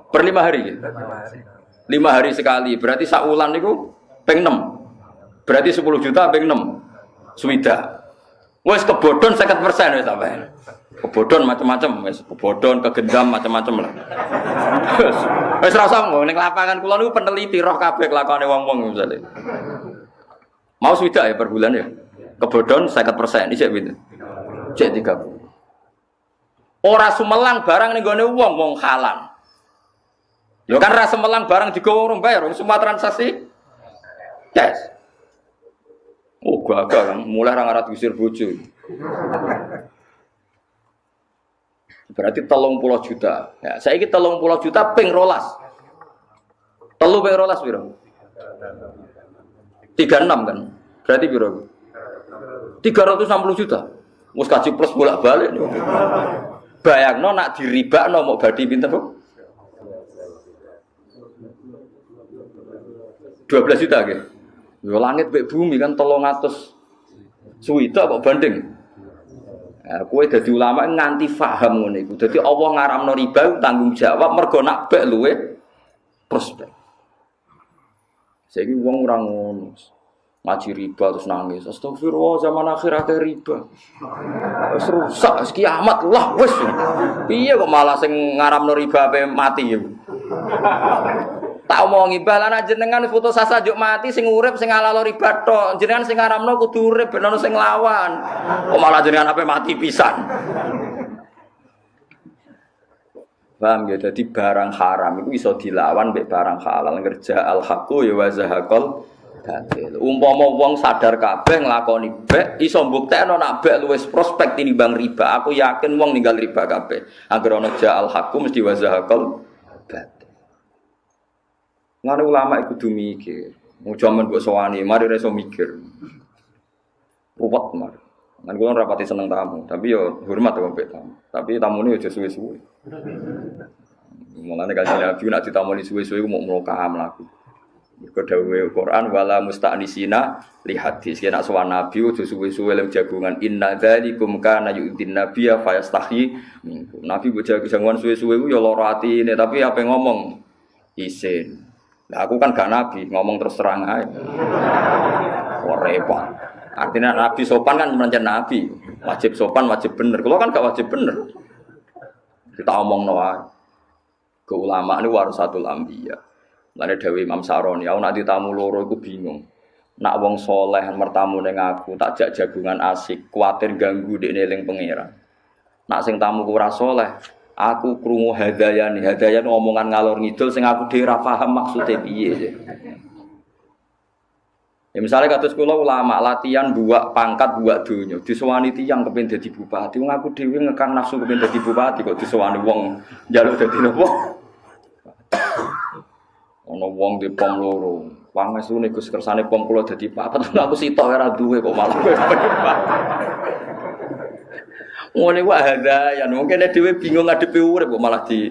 Per 5 hari. 5 hari sekali. Berarti sak wulan niku ping 6. Berarti 10 juta ping 6. Swida. Wes kebodhon 50% wis sampean. Kebodhon macam-macam, wis kebodhon, kegendam macam-macam lah. Wis ora usah ning lapangan kula niku peneliti roh kabeh kelakone wong-wong misale. Mau swida ya per bulan ya. Kebodhon 50%, isih pinten? Cek 30. Ora sumelang barang ning gone wong halal. Lho kan ra sumelang barang digawa orang bayar, semua transaksi cash. Oh gagal kan, mulai ra ngarat usir bojo. Berarti 30 juta. Ya, saiki 30 juta ping 12. 3 ping 12 piro? 36 kan. Berarti piro? 360 juta. Wis kaji plus bolak-balik. Bayangno nak diribakno mau badi pinten, Bu? 12 juta nggih. Yo langit mek bumi kan 300 suwida kok banding. Ya, kowe dadi ulama nganti paham ngene iku. Dadi Allah ngaramno riba tanggung jawab mergo nak bek luwe prospek. Saiki wong ora ngono. Ngaji riba terus nangis. Astagfirullah zaman akhir akeh riba. Wis rusak kiamat lah wis. Piye kok malah sing ngaramno riba ape mati ya. Tak omongi balana jenengan foto sasa juk mati sing urip sing halal riba tok. Jenengan sing ngaramno kudu urip ben ono sing nglawan. Kok malah jenengan ape mati pisan. Paham ya, jadi barang haram itu iso dilawan mbek barang halal. Ngerja al-haqqu ya wa zahaqal batil. Umpama wong sadar kabeh nglakoni bek iso mbuktekno nak bek luwes prospek tinimbang riba. Aku yakin wong ninggal riba kabeh. Angger ana ja al-haqqu mesti wa zahaqal batil. Ngene ulama iku kudu mikir. Mau jaman mbok sowani, mari ora iso mikir. Ruwet mari. Kan kula rapati seneng tamu, tapi yo hormat karo tamu. Tapi tamune aja suwe-suwe. Mulane kanjeng Nabi nek ditamoni suwe-suwe ku mau mloka mlaku. Mergo dawuhe Quran wala musta'nisina li hadis. Yen sowan Nabi aja suwe-suwe lem jagungan inna dzalikum kana yu'din nabiyya fayastahi minkum. Nabi mbok jagungan suwe-suwe ku yo lara atine, tapi ape ngomong isin. Lah aku kan gak nabi, ngomong terus terang ae. Ora repot. Artinya nabi sopan kan mencen nabi. Wajib sopan, wajib bener. Kalau kan gak wajib bener. Kita omongno wae. Ke ulama ini warasatul anbiya. Lane dawuh Imam Saroni, aku nak ditamu loro iku bingung. Nak wong soleh mertamu ning aku, tak jak jagungan asik, kuwatir ganggu dekne eling pangeran. Nak sing tamu ku ora soleh, aku krungu hadayan omongan ngalor ngidul sing aku dhewe ora paham maksude piye. Ya misalnya kados kula ulama latihan buak pangkat buak donya, disowani tiyang kepengin dadi bupati, wong aku dhewe ngekang nafsu kepengin dadi bupati kok disowani wong njaluk dadi napa? Ana wong di pom loro, pangesune Gus kersane pom kula dadi papat, aku sitok ora duwe kok malah. Ngene wae hadayan, mungkin dhewe bingung ngadepi urip kok malah di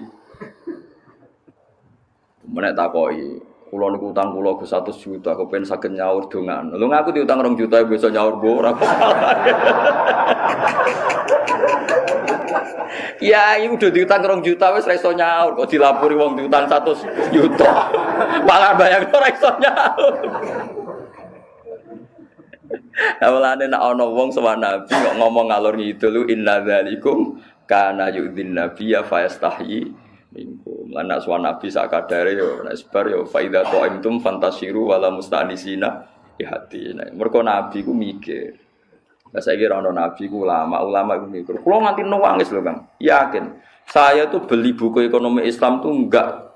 menek takoki. Kula niku utang kula Gus 100 juta, kepen saged nyaur dongan. Lho ngaku diutang 2 juta besok nyaur mbok ora. Ya, iki udah diutang 2 juta wis ora iso nyaur, kok dilapori wong diutang 100 juta. Malah bayang ora iso nyaur. Awalane nek ana wong sowan Nabi kok ngomong ngalor ngidul inna dzalikum kana yu'din nabiyya fayastahi minkum. Lan nek sowan Nabi sak kadare yo nek sebar yo faida ta'imtum fantasiru wala musta'nisina hati. Nek mergo Nabi ku mikir. Lah saiki ora ana Nabi ku ulama ku mikir. Kulo nganti nangis lho, Kang. Yakin. Saya tuh beli buku ekonomi Islam tuh enggak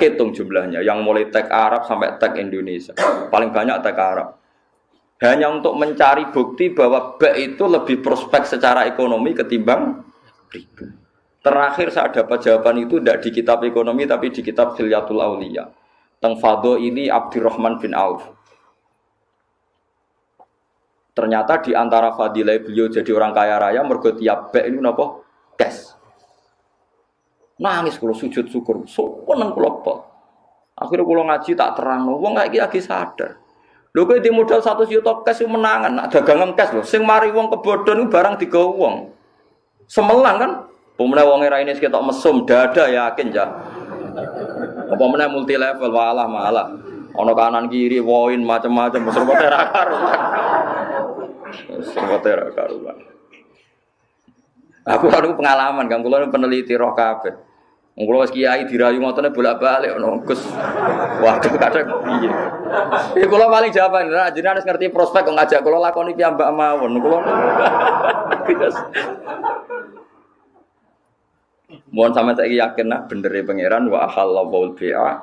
ketung jumlahnya. Yang mulai teks Arab sampai teks Indonesia. Paling banyak teks Arab. Hanya untuk mencari bukti bahwa bek itu lebih prospek secara ekonomi ketimbang riba. Terakhir saya dapat jawaban itu tidak di kitab ekonomi tapi di kitab Hilyatul Auliya. Teng Fadhaili Abdurrahman bin Auf. Ternyata di antara fadilah beliau jadi orang kaya raya mergo tiap bek ini napa? Cash. Nangis kalau sujud syukur, seneng kula kok. Akhirnya kula ngaji tak terang, wong kayak iki lagi sadar. Lho kowe di modal 100 juta cash menangan, nak dagangan cash lho. Sing mari wong kebodhon iku barang digawa wong. Semelang kan. Pemene wong era ini ketok mesum dada yakin ya. Apa meneh multi level malah. Ana kanan kiri woin macam-macam serba ra karuan. Serba ra karuan. Aku pengalaman kan kula peneliti roh kabeh. Wong kula wis kiai dirayu ngotone bolak-balik ono Gus. Waduh kadang piye. Iki kula paling jawaban jenengan wis ngerti prospek kok ngajak kula lakoni piyambak mawon. Kula mohon sampe saiki yakin nah benere pangeran wa halallahu bi'a.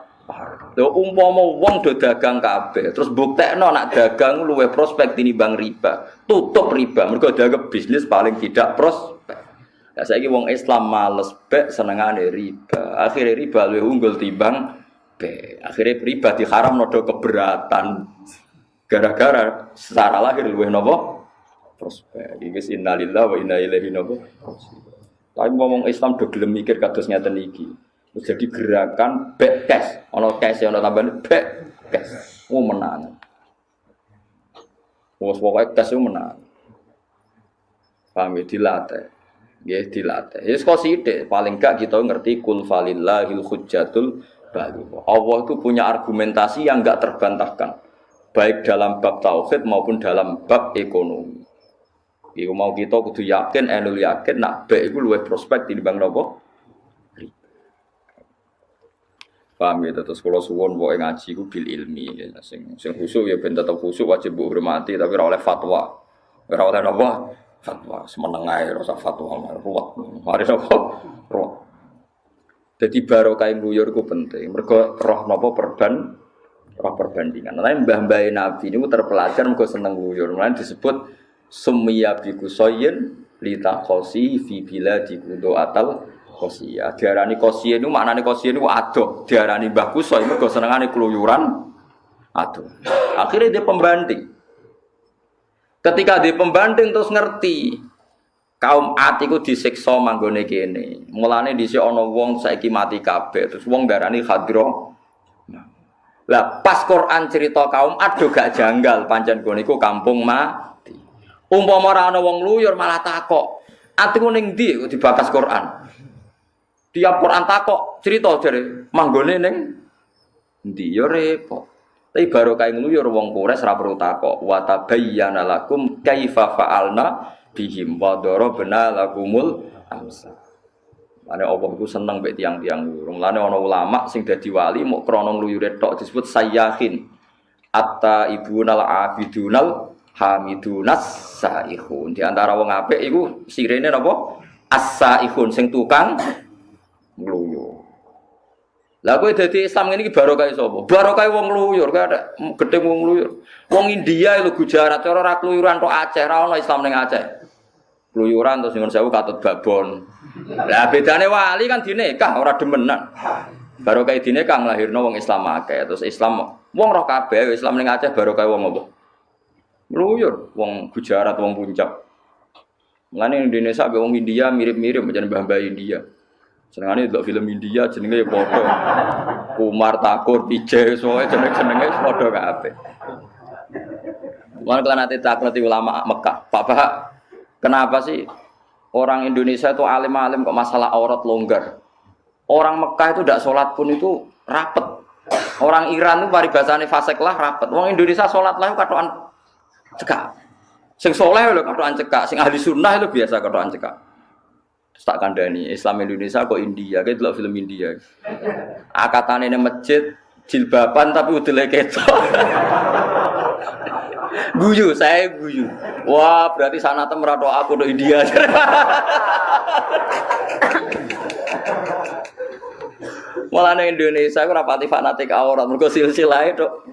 Lho umpama wong do dagang kabeh terus buktekno nak dagang luwih prospek tinimbang riba. Tutup riba mergo dagang bisnis paling tidak prospek. Lah saiki wong Islam males bek senengane riba. Akhire riba luwih unggul timbang bek. Akhire riba diharamno do keberatan. Gara-gara secara lahir luwih napa? Prospek. Iki innalillahi wa inna ilaihi raji'un. Tapi ngomong Islam do gelem mikir kados ngeten iki. Jadi gerakan back cash, ono cash ono tambahan back cash. Menang. Wes pokoke cash menang. Paham ya dilatih. Nggih dilatih. Ya kok sithik paling gak kita ngerti kul falillahil hujjatul baligh. Allah itu punya argumentasi yang enggak terbantahkan. Baik dalam bab tauhid maupun dalam bab ekonomi. Iku mau kita kudu yakin, enul yakin nak baik iku luwih prospek tinimbang napa? Paham ya, terus kalau suwon wae ngaji ku bil ilmi ya sing khusyuk ya ben tetep khusyuk wajib mbok hormati tapi ora oleh fatwa. Ora oleh napa? Fatwa semeneng ae ora fatwa ruwet. Mari napa? Ruwet. Dadi barokah ngluyur ku penting. Mergo roh napa roh perbandingan. Lah mbah-mbahe Nabi niku terpelajar mergo seneng ngluyur. Mulane disebut summiya bi qusayyin litaqasi fi biladi qudu'atal qasiyah. Diarani qasiyah niku maknane qasiyah niku adoh. Diarani Mbah Kusay mergo senengane keluyuran adoh. Akhirnya dia pembanding. Ketika dia pembanding terus ngerti kaum Ad iku disiksa manggone kene. Mulane dhisik ana wong saiki mati kabeh. Terus wong darani khadra. Lah pas Quran cerita kaum Ad do gak janggal pancen gone iku kampung mati. Umpama ora ana wong luyur malah takok. Atiku ning ndi kok dibakas Quran? Tiap Quran takok cerita jare manggone ning ndi ya repot. Tapi barokah ngluyur wong Quraisy ora perlu takok. Wa tabayyana lakum kaifa fa'alna bihim wa darabna lakumul amsal. Mane Allah iku seneng mek tiyang-tiyang luyur. Mulane ana ulama sing dadi wali mok krana ngluyure tok disebut sayyahin. Atta ibunal abidunal hamidunas saihun. Di antara wong apik iku sirene napa? As-saihun sing tukang ngluyur. Lah kowe dadi Islam ngene iki barokah sapa? Barokah wong ngluyur, kowe ada gedhe wong ngluyur. Wong India lho Gujarat cara ora kluyuran tok Aceh, ora ono Islam ning Aceh. Kluyuran terus nyuwun sewu katut babon. Lah bedane wali kan dinekah ora demenan. Barokah dinekah nglahirno wong Islam akeh. Terus Islam wong roh kabeh Islam ning Aceh barokah wong apa? Ngluyur wong Gujarat, wong Puncak. Mulane Indonesia be wong India mirip-mirip macam mbah-mbah India. Senengane delok film India jenenge ya padha. Kumar Takur, Vijay, soe jeneng-jenenge padha kabeh. Mulane kalau nanti takleti ulama Mekah, Pak, kenapa sih orang Indonesia itu alim-alim kok masalah aurat longgar? Orang Mekah itu tidak sholat pun itu rapet. Orang Iran itu paribasane fasek lah rapet. Orang Indonesia sholat lah katokan cekak. Sing soleh lho katokan cekak, sing ahli sunnah itu biasa katokan cekak. Terus tak kandhani Islam Indonesia kok India, kayak delok film India. Akatane ning masjid jilbaban tapi udele ketok. Guyu, saya guyu. Wah, berarti sanate merato aku do India. Malah ning Indonesia aku rapati fanatik aurat, mergo silsilahe tok.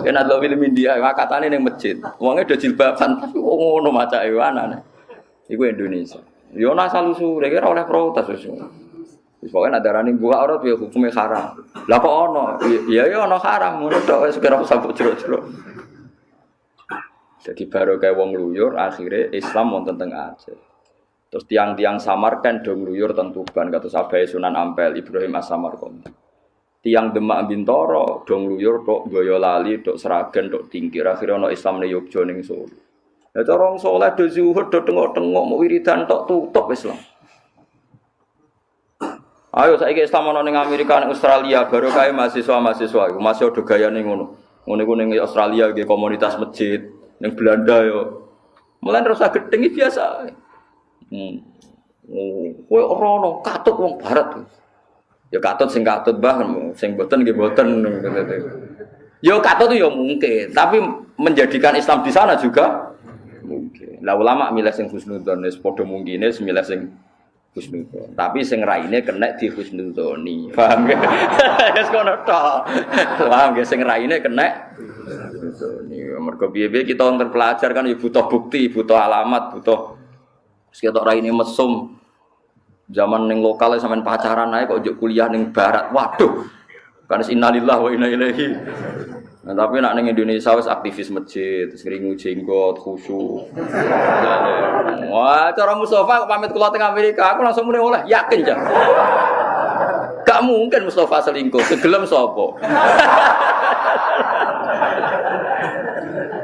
Yen ada film India, akatane ning masjid. Wonge do jilbaban tapi ngono macake anane. Iku Indonesia. Yo ana salusu, kira oleh protes wis. Wis pokoke nek darani buka aurat ya hukume haram. Lah kok ana? Ya ya ana haram ngono tok wis kira sabuk jero-jero. Jadi baru kayak wong luyur akhirnya Islam wonten teng Aceh. Terus tiang-tiang Samarkand do ngluyur teng Tuban kados Abai Sunan Ampel Ibrahim As-Samarkandi. Tiang Demak Bintoro, dong luyur tok Boyolali, tok Seragen, tok Tingkir. Akhirnya ono Islam ning Yogya ning Solo. Ya cara wong saleh do zuhud do tengok-tengok mau wiridan tok tutup Islam. Ayo saiki Islam ana ning Amerika ning Australia baru kae mahasiswa-mahasiswa iku masih ada gayane ngono. Ngono iku ning Australia nggih komunitas masjid, ning Belanda yo. Mulan rasa gedeng biasa. Kowe ora ono katut wong barat. Ya katut sing katut bah, sing boten nggih boten. Ya katut ya mungkin, tapi menjadikan Islam di sana juga mungkin. Lah ulama milih sing husnudzon wis padha mungkine milih sing husnudzon. Tapi sing raine kena di husnudzoni. Paham ya? Wis kono tok. Paham ya sing raine kena husnudzoni. Mergo piye-piye kita terpelajar kan ya butuh bukti, butuh alamat, butuh ketok raine mesum. Zaman ning lokal sampean pacaran ae kok njuk kuliah ning barat. Waduh. Kan innalillahi wa inna ilaihi. Nah, tapi nek ning Indonesia wis aktivis masjid, ngringu jenggot, khusyuk. Wah, cara Mustafa pamit kula teng Amerika, aku langsung muni oleh yakin jan. Gak mungkin Mustafa selingkuh, segelem sapa?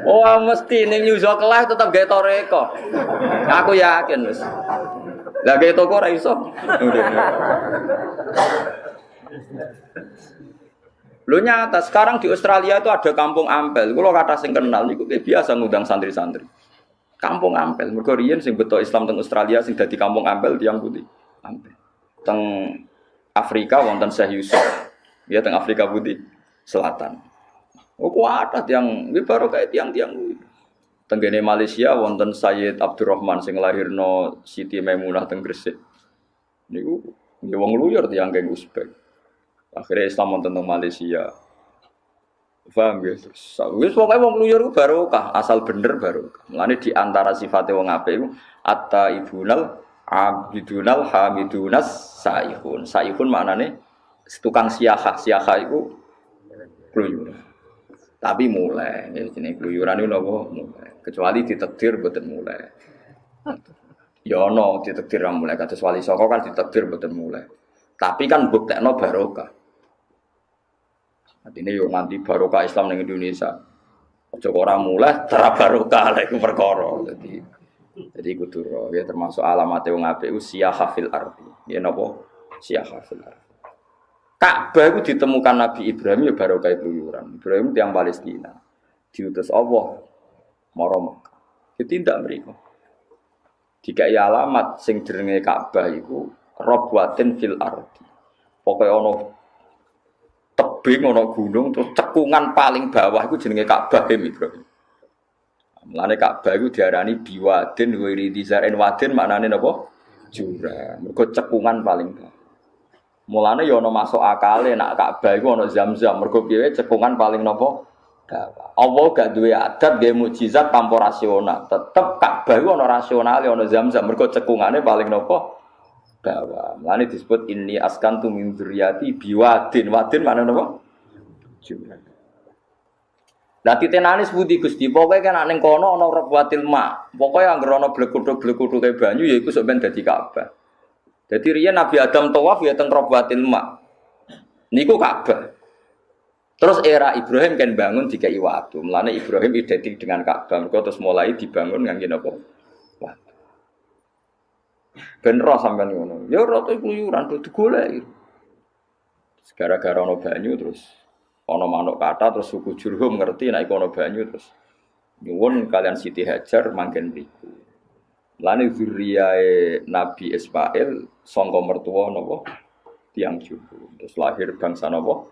Oh, mesti ning New York lah tetep gawe toreko. Aku yakin wis. Lah gawe toko ora iso. Lho nyata sekarang di Australia itu ada kampung Ampel. Kulo kata sing kenal niku biasa ngundang santri-santri. Kampung Ampel. Mergo riyen sing beto Islam teng Australia sing dadi kampung Ampel tiyang putih. Ampel. Teng Afrika wonten Syekh Yusuf. Ya teng Afrika Putih Selatan. Oh kuat yang baru kayak tiang-tiang tenggene Malaysia wonten Sayyid Abdurrahman sing lahirno Siti Maimunah teng Gresik. Niku nggih wong luyur tiyang keng Uzbek. Akhirnya Islam wonten teng Malaysia. Paham ya? Wis pokoke wong luyur ku barokah, asal bener barokah. Mulane di antara sifate wong apik iku at-taibunal abidunal hamidunas saihun. Saihun maknane tukang siahah. Siahah iku kluyur. Tapi mulai, ya jenenge kluyuran itu nopo mulai. Kecuali ditakdir mboten mulai. Ya ono ditakdir ra mulai, kados wali saka kan ditakdir mboten mulai. Tapi kan buktekno barokah. Artine yo nganti barokah Islam ning Indonesia. Aja ora mulai cara barokah lha iku perkara. Jadi kudu ya termasuk alamate wong apik usiyaha fil ardi. Ya napa? Siyaha fil ardi. Ka'bah itu ditemukan Nabi Ibrahim ya barokah kluyuran. Ibrahim tiyang Palestina. Diutus Allah marang Mekah. Ditindak mriku. Dikai alamat sing jenenge Ka'bah iku Rabwatin fil ardi. Pokoke ana tebing ana gunung terus cekungan paling bawah iku jenenge Ka'bah Ibrahim. Mulane Ka'bah iku diarani biwadin wa ridizaren wadin maknane napa? Jurang. Mergo cekungan paling bawah. Mulane ya ana masuk akale nek Ka'bah iku ana Zam-zam. Mergo piye cekungan paling napa? Dawa. Allah gak duwe adat nggih mukjizat tanpa rasional. Tetep Ka'bah iku ana rasionale ana Zam-zam. Mergo cekungane paling napa? Dawa. Mulane disebut inni askantu min dzurriyyati biwadin. Wadin maknane napa? Jurang. Lah titenane sepundi Gusti? Pokoke kan ning kono ana rabwatil ma. Pokoke anggere ana blekuduk-blekuduke banyu ya iku sok ben dadi Ka'bah. Jadi riyen Nabi Adam tawaf ya teng Rabwatil Ma. Niku Ka'bah. Terus era Ibrahim kan bangun dikai watu. Mulane Ibrahim identik dengan Ka'bah. Mergo terus mulai dibangun ngangge napa? Watu. Ben ro sampean ngono. Ya rada kluyuran kudu golek. Gara-gara ana banyu terus ana manuk kata terus suku Jurhum ngerti nek ana banyu terus nyuwun kalian Siti Hajar manggen mriku. Lane zuriyae Nabi Ismail sangka mertua napa tiyang Jurhum. Terus lahir bangsa napa?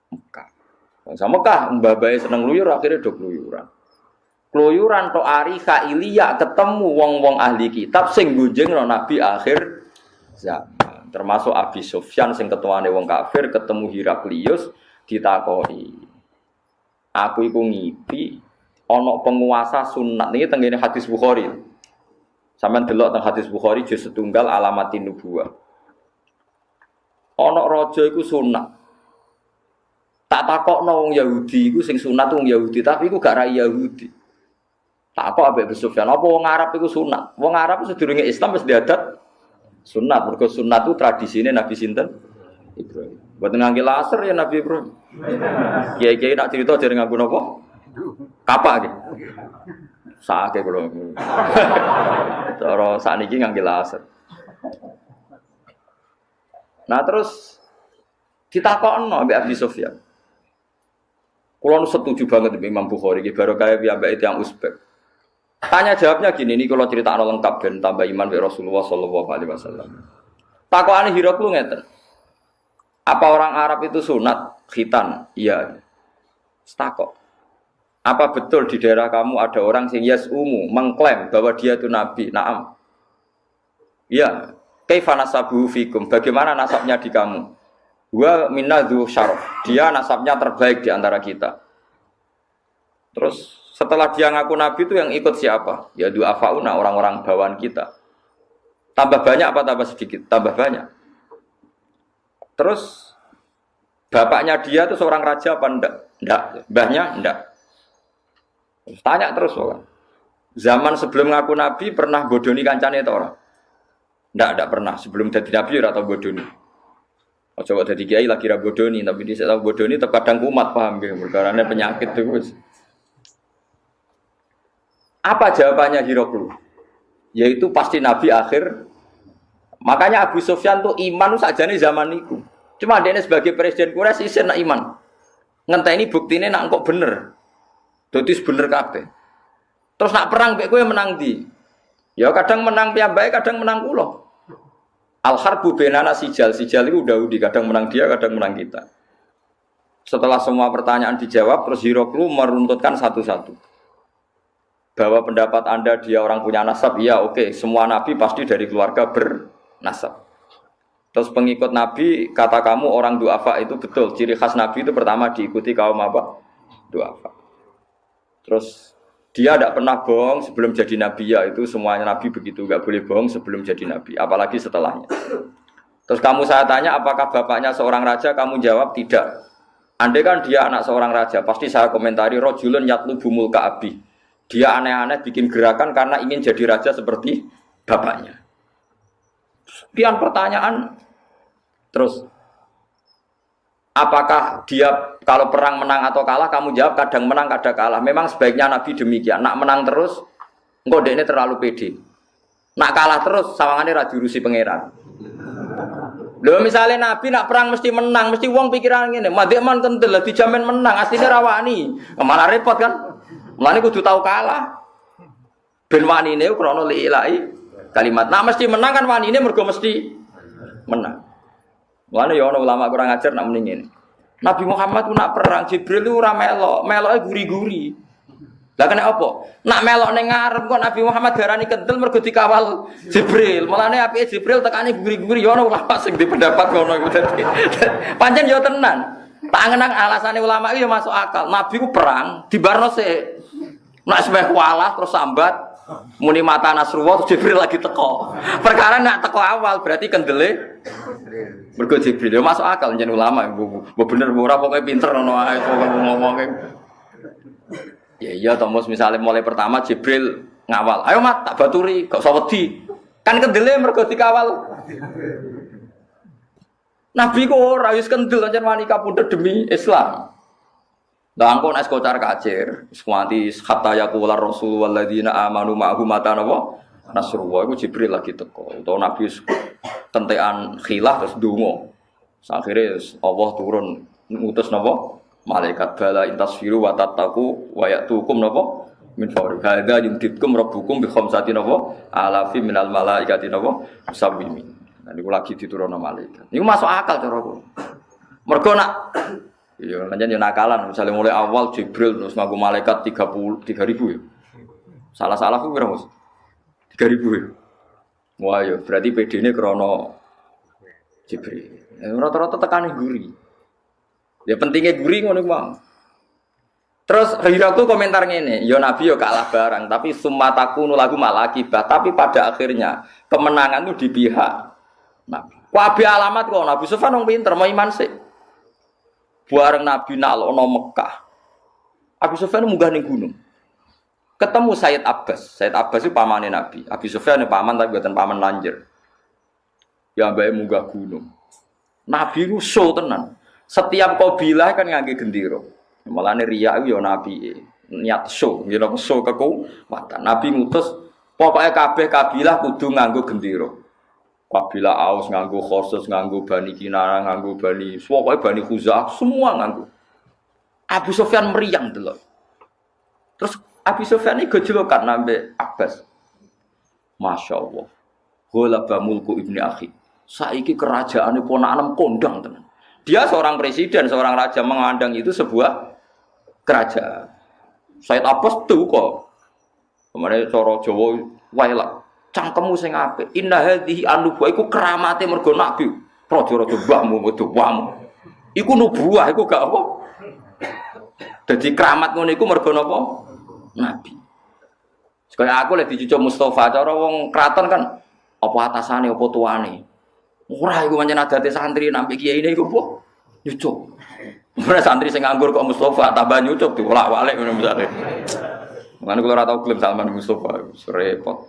Mekah. Bangsa Mekah mbabae seneng luyur akhirnya do kluyuran. Kluyuran tok ari Khailiyah ketemu wong-wong ahli kitab sing gunjingno Nabi akhir zaman. Termasuk Abi Sufyan sing ketuane wong kafir ketemu Heraklius ditakoki. Aku iku ngipi ana penguasa sunat niki tengene hadis Bukhari. Sampeyan delok teng hadis Bukhari juz setunggal alamatin nubuwah. Ana raja iku sunat. Tak takokno wong Yahudi iku sing sunat wong Yahudi, tapi iku gak ra Yahudi. Takok ambek Sufyan, apa wong Arab iku sunat? Wong Arab sedurunge Islam wis diadat sunat, mergo sunat itu tradisine Nabi sinten? Ibrahim. Buat ngangge laser ya Nabi Ibrahim. Kiai-kiai nak cerita dari nganggo napa? Kapak iki. Sake kula. Cara sakniki ngangge laser. Nah terus ditakokno ambek Abi Sufyan. Kulo setuju banget dengan Imam Bukhari iki baru kaya piyambake tiyang Uzbek. Tanya jawabnya gini, ini kalau critakno lengkap ben tambah iman be Rasulullah sallallahu alaihi wasallam. Takokane Hiraklu ngeten. Apa orang Arab itu sunat khitan? Iya. Takok. Apa betul di daerah kamu ada orang sing yasumu mengklaim bahwa dia itu nabi? Naam. Iya. Kaifa nasabuhu fikum? Bagaimana nasabnya di kamu? Wa minna dzu syaraf. Dia nasabnya terbaik di antara kita. Terus setelah dia ngaku nabi itu yang ikut siapa? Ya du'afauna, orang-orang bawaan kita. Tambah banyak apa tambah sedikit? Tambah banyak. Terus bapaknya dia itu seorang raja apa enggak? Enggak. Mbahnya enggak. Terus tanya terus orang. Zaman sebelum ngaku nabi pernah bodoni kancane itu orang? Enggak pernah. Sebelum jadi nabi ora tau bodoni. Coba jadi kiai lagi ra bodoni, tapi dia tahu bodoni terkadang kumat paham nggih, perkarane penyakit terus. Apa jawabannya Hiraklu? Yaitu pasti nabi akhir. Makanya Abu Sufyan tuh iman sakjane zaman niku. Cuma dia sebagai presiden Quraisy isin nak iman. Ngenteni buktine nak kok bener. Dadi bener kabeh. Terus nak perang mek kowe menang ndi? Ya kadang menang piyambake, kadang menang kula. Al-harbu bainana sijal itu Daudi, kadang menang dia, kadang menang kita. Setelah semua pertanyaan dijawab, terus Hiraklu meruntutkan satu-satu. Bahwa pendapat Anda dia orang punya nasab, ya oke, semua nabi pasti dari keluarga bernasab. Terus pengikut nabi, kata kamu orang du'afa itu betul. Ciri khas nabi itu pertama diikuti kaum apa? Du'afa. Terus dia tidak pernah bohong sebelum jadi nabi, ya itu semuanya nabi begitu, nggak boleh bohong sebelum jadi nabi, apalagi setelahnya. Terus saya tanya, apakah bapaknya seorang raja? Kamu jawab tidak. Andai kan dia anak seorang raja, pasti saya komentari rojulun yatlubu mulka abi. Dia aneh-aneh bikin gerakan karena ingin jadi raja seperti bapaknya. Sekian pertanyaan. Terus apakah dia kalau perang menang atau kalah? Kamu jawab kadang menang, kadang kalah. Memang sebaiknya Nabi demikian. Nak menang terus, engkau ini terlalu pede. Nak kalah terus, sawangannya ra diurusi pangeran. Lho misalnya Nabi nak perang mesti menang, mesti wong pikiran ngene, madheman kentel dijamin menang, asline rawani. Malah repot kan? Mulane kudu tahu kalah. Ben wanine krana li'ilai kalimat. Nak mesti menang kan wanine mergo mesti menang. Mulane ya ana ulama kurang ajar nak muni ngene. Nabi Muhammad ku nak perang Jibril itu ora melok, meloke guri-guri. Lah kena apa? Nak melok ning ngarep kok Nabi Muhammad darani kentel mergo dikawal Jibril. Mulane apike Jibril tekane guri-guri ya ana ulama sing pendapat ngono iku dadi. Pancen ya tenan. Tak ngenang alasane ulama itu ya masuk akal. Nabi ku perang dibarno sik. Nak semeh kualah terus sambat muni mata Nasrullah terus Jibril lagi teko. Perkara nak teko awal berarti kendele mergo Jibril ya masuk akal njen ulama. Mbok bener ora pokoke pinter ngono ae ngomongke. Ya iya Thomas misalnya mulai pertama Jibril ngawal. Ayo mat tak baturi, gak usah wedi. Kan kendele mergo dikawal. Nabi kok ora wis kendel ancen wani kapundhut demi Islam. Lah engko nek kocar kacir, wis kuwanti hatta yaqula rasul walladzina amanu ma'ahu mata napa? Nasrullah iku Jibril lagi teko. Utawa Nabi kentekan khilaf terus ndonga. Akhire Allah turun ngutus napa? Malaikat bala intasfiru wa tattaqu wa ya'tukum napa min fawri hadza yumditkum rabbukum bi khamsati napa alafi minal malaikati napa musawwimin. Nah niku lagi diturunno malaikat. Niku masuk akal cara kula. Mergo nak ya pancen yo nakalan misale mulai awal Jibril terus nganggo malaikat 30.000 ya. Salah-salah ku pira Mas? 3.000 ya. Wah ya berarti PD-ne krana Jibril. Rata-rata tekane guri. Ya pentingnya guri ngono wae. Terus Hiraklu komentar ngene, ya Nabi ya kalah barang, tapi summataku nulagu malakibah, tapi pada akhirnya kemenangan itu di pihak Nabi. Kabeh alamat kok Nabi Sufyan wong pinter, mau iman sik. Bareng Nabi nalokno Mekah. Abu Sufyan munggah ning gunung. Ketemu Sayyid Abbas. Sayyid Abbas itu pamane Nabi. Abu Sufyan paman tapi bukan paman lanjir. Ya mbake munggah gunung. Nabi ku show tenan. Setiap kabilah kan ngangge gendera. Mulane riya yo nabi niat show, nggih napa show kekuatan. Nabi ngutus pokoke kabeh kabilah kudu nganggo gendera. Kabilah Aus nganggo Khosus, nganggo Bani Kinana, nganggo Bani, pokoke Bani Khuzah semua nganggo. Abu Sufyan meriang delok. Terus Abu Sufyan iki gejolokan nambe Abbas. Masya Allah. Ghalaba mulku ibni akhi. Saiki kerajaane ponakan kondang tenan. Dia seorang presiden, seorang raja mengandang itu sebuah kerajaan. Said Abbas tuh kok. Kemarin cara Jawa wae lah. Cangkemmu sing apik. Inna hadhihi an-nubuwah iku keramate mergo nabi. Raja-raja mbahmu wedhuwamu. Iku nubuwah iku gak apa. Dadi keramat ngono iku mergo napa? Nabi. Sekaya aku lek dicucuk Mustafa cara wong kraton kan apa atasane apa tuane. Ora iku pancen adate santri nampi kiai ini iku apa? Nyucuk. Ora santri sing nganggur kok Mustafa tambah nyucuk diwolak-walik ngono misale. Mane kula ora tau gelem Salman Mustafa, repot.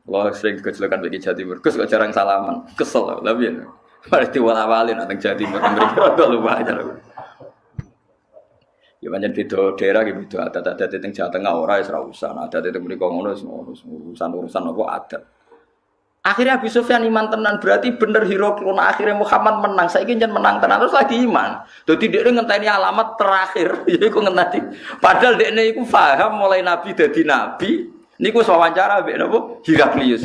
Kula sing kecelakaan bagi Jawa Timur, kok jarang salaman, kesel lha piye. Mari diwolak-walik nang Jawa Timur mriki lupa aja. Ya pancen beda daerah iki beda adat-adat teng Jawa Tengah ora wis ora usah. Adat teng mriko ngono urusan apa adat. Akhirnya Abu Sufyan iman tenan berarti bener Heraklius akhirnya Muhammad menang. Saiki njen menang tenan terus lagi iman. Dadi dhekne ngenteni alamat terakhir yaiku ngenteni. Padahal dhekne iku paham mulai nabi dadi nabi niku wawancara mbek napa Heraklius.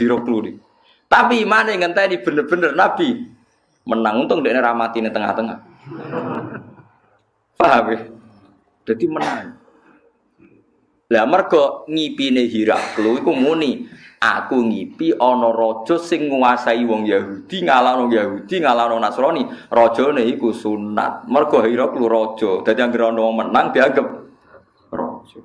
Tapi imane ngenteni bener-bener nabi menang untung dhekne ra mati ning tengah-tengah. Paham ya? Dadi menang. Lah mergo ngipine Heraklius iku muni aku ngipi ana raja sing nguasai wong Yahudi ngalahno Yahudi ngalahno Nasrani rajane iku sunat mergo Heraklius raja dadi anggere ana wong menang dianggap raja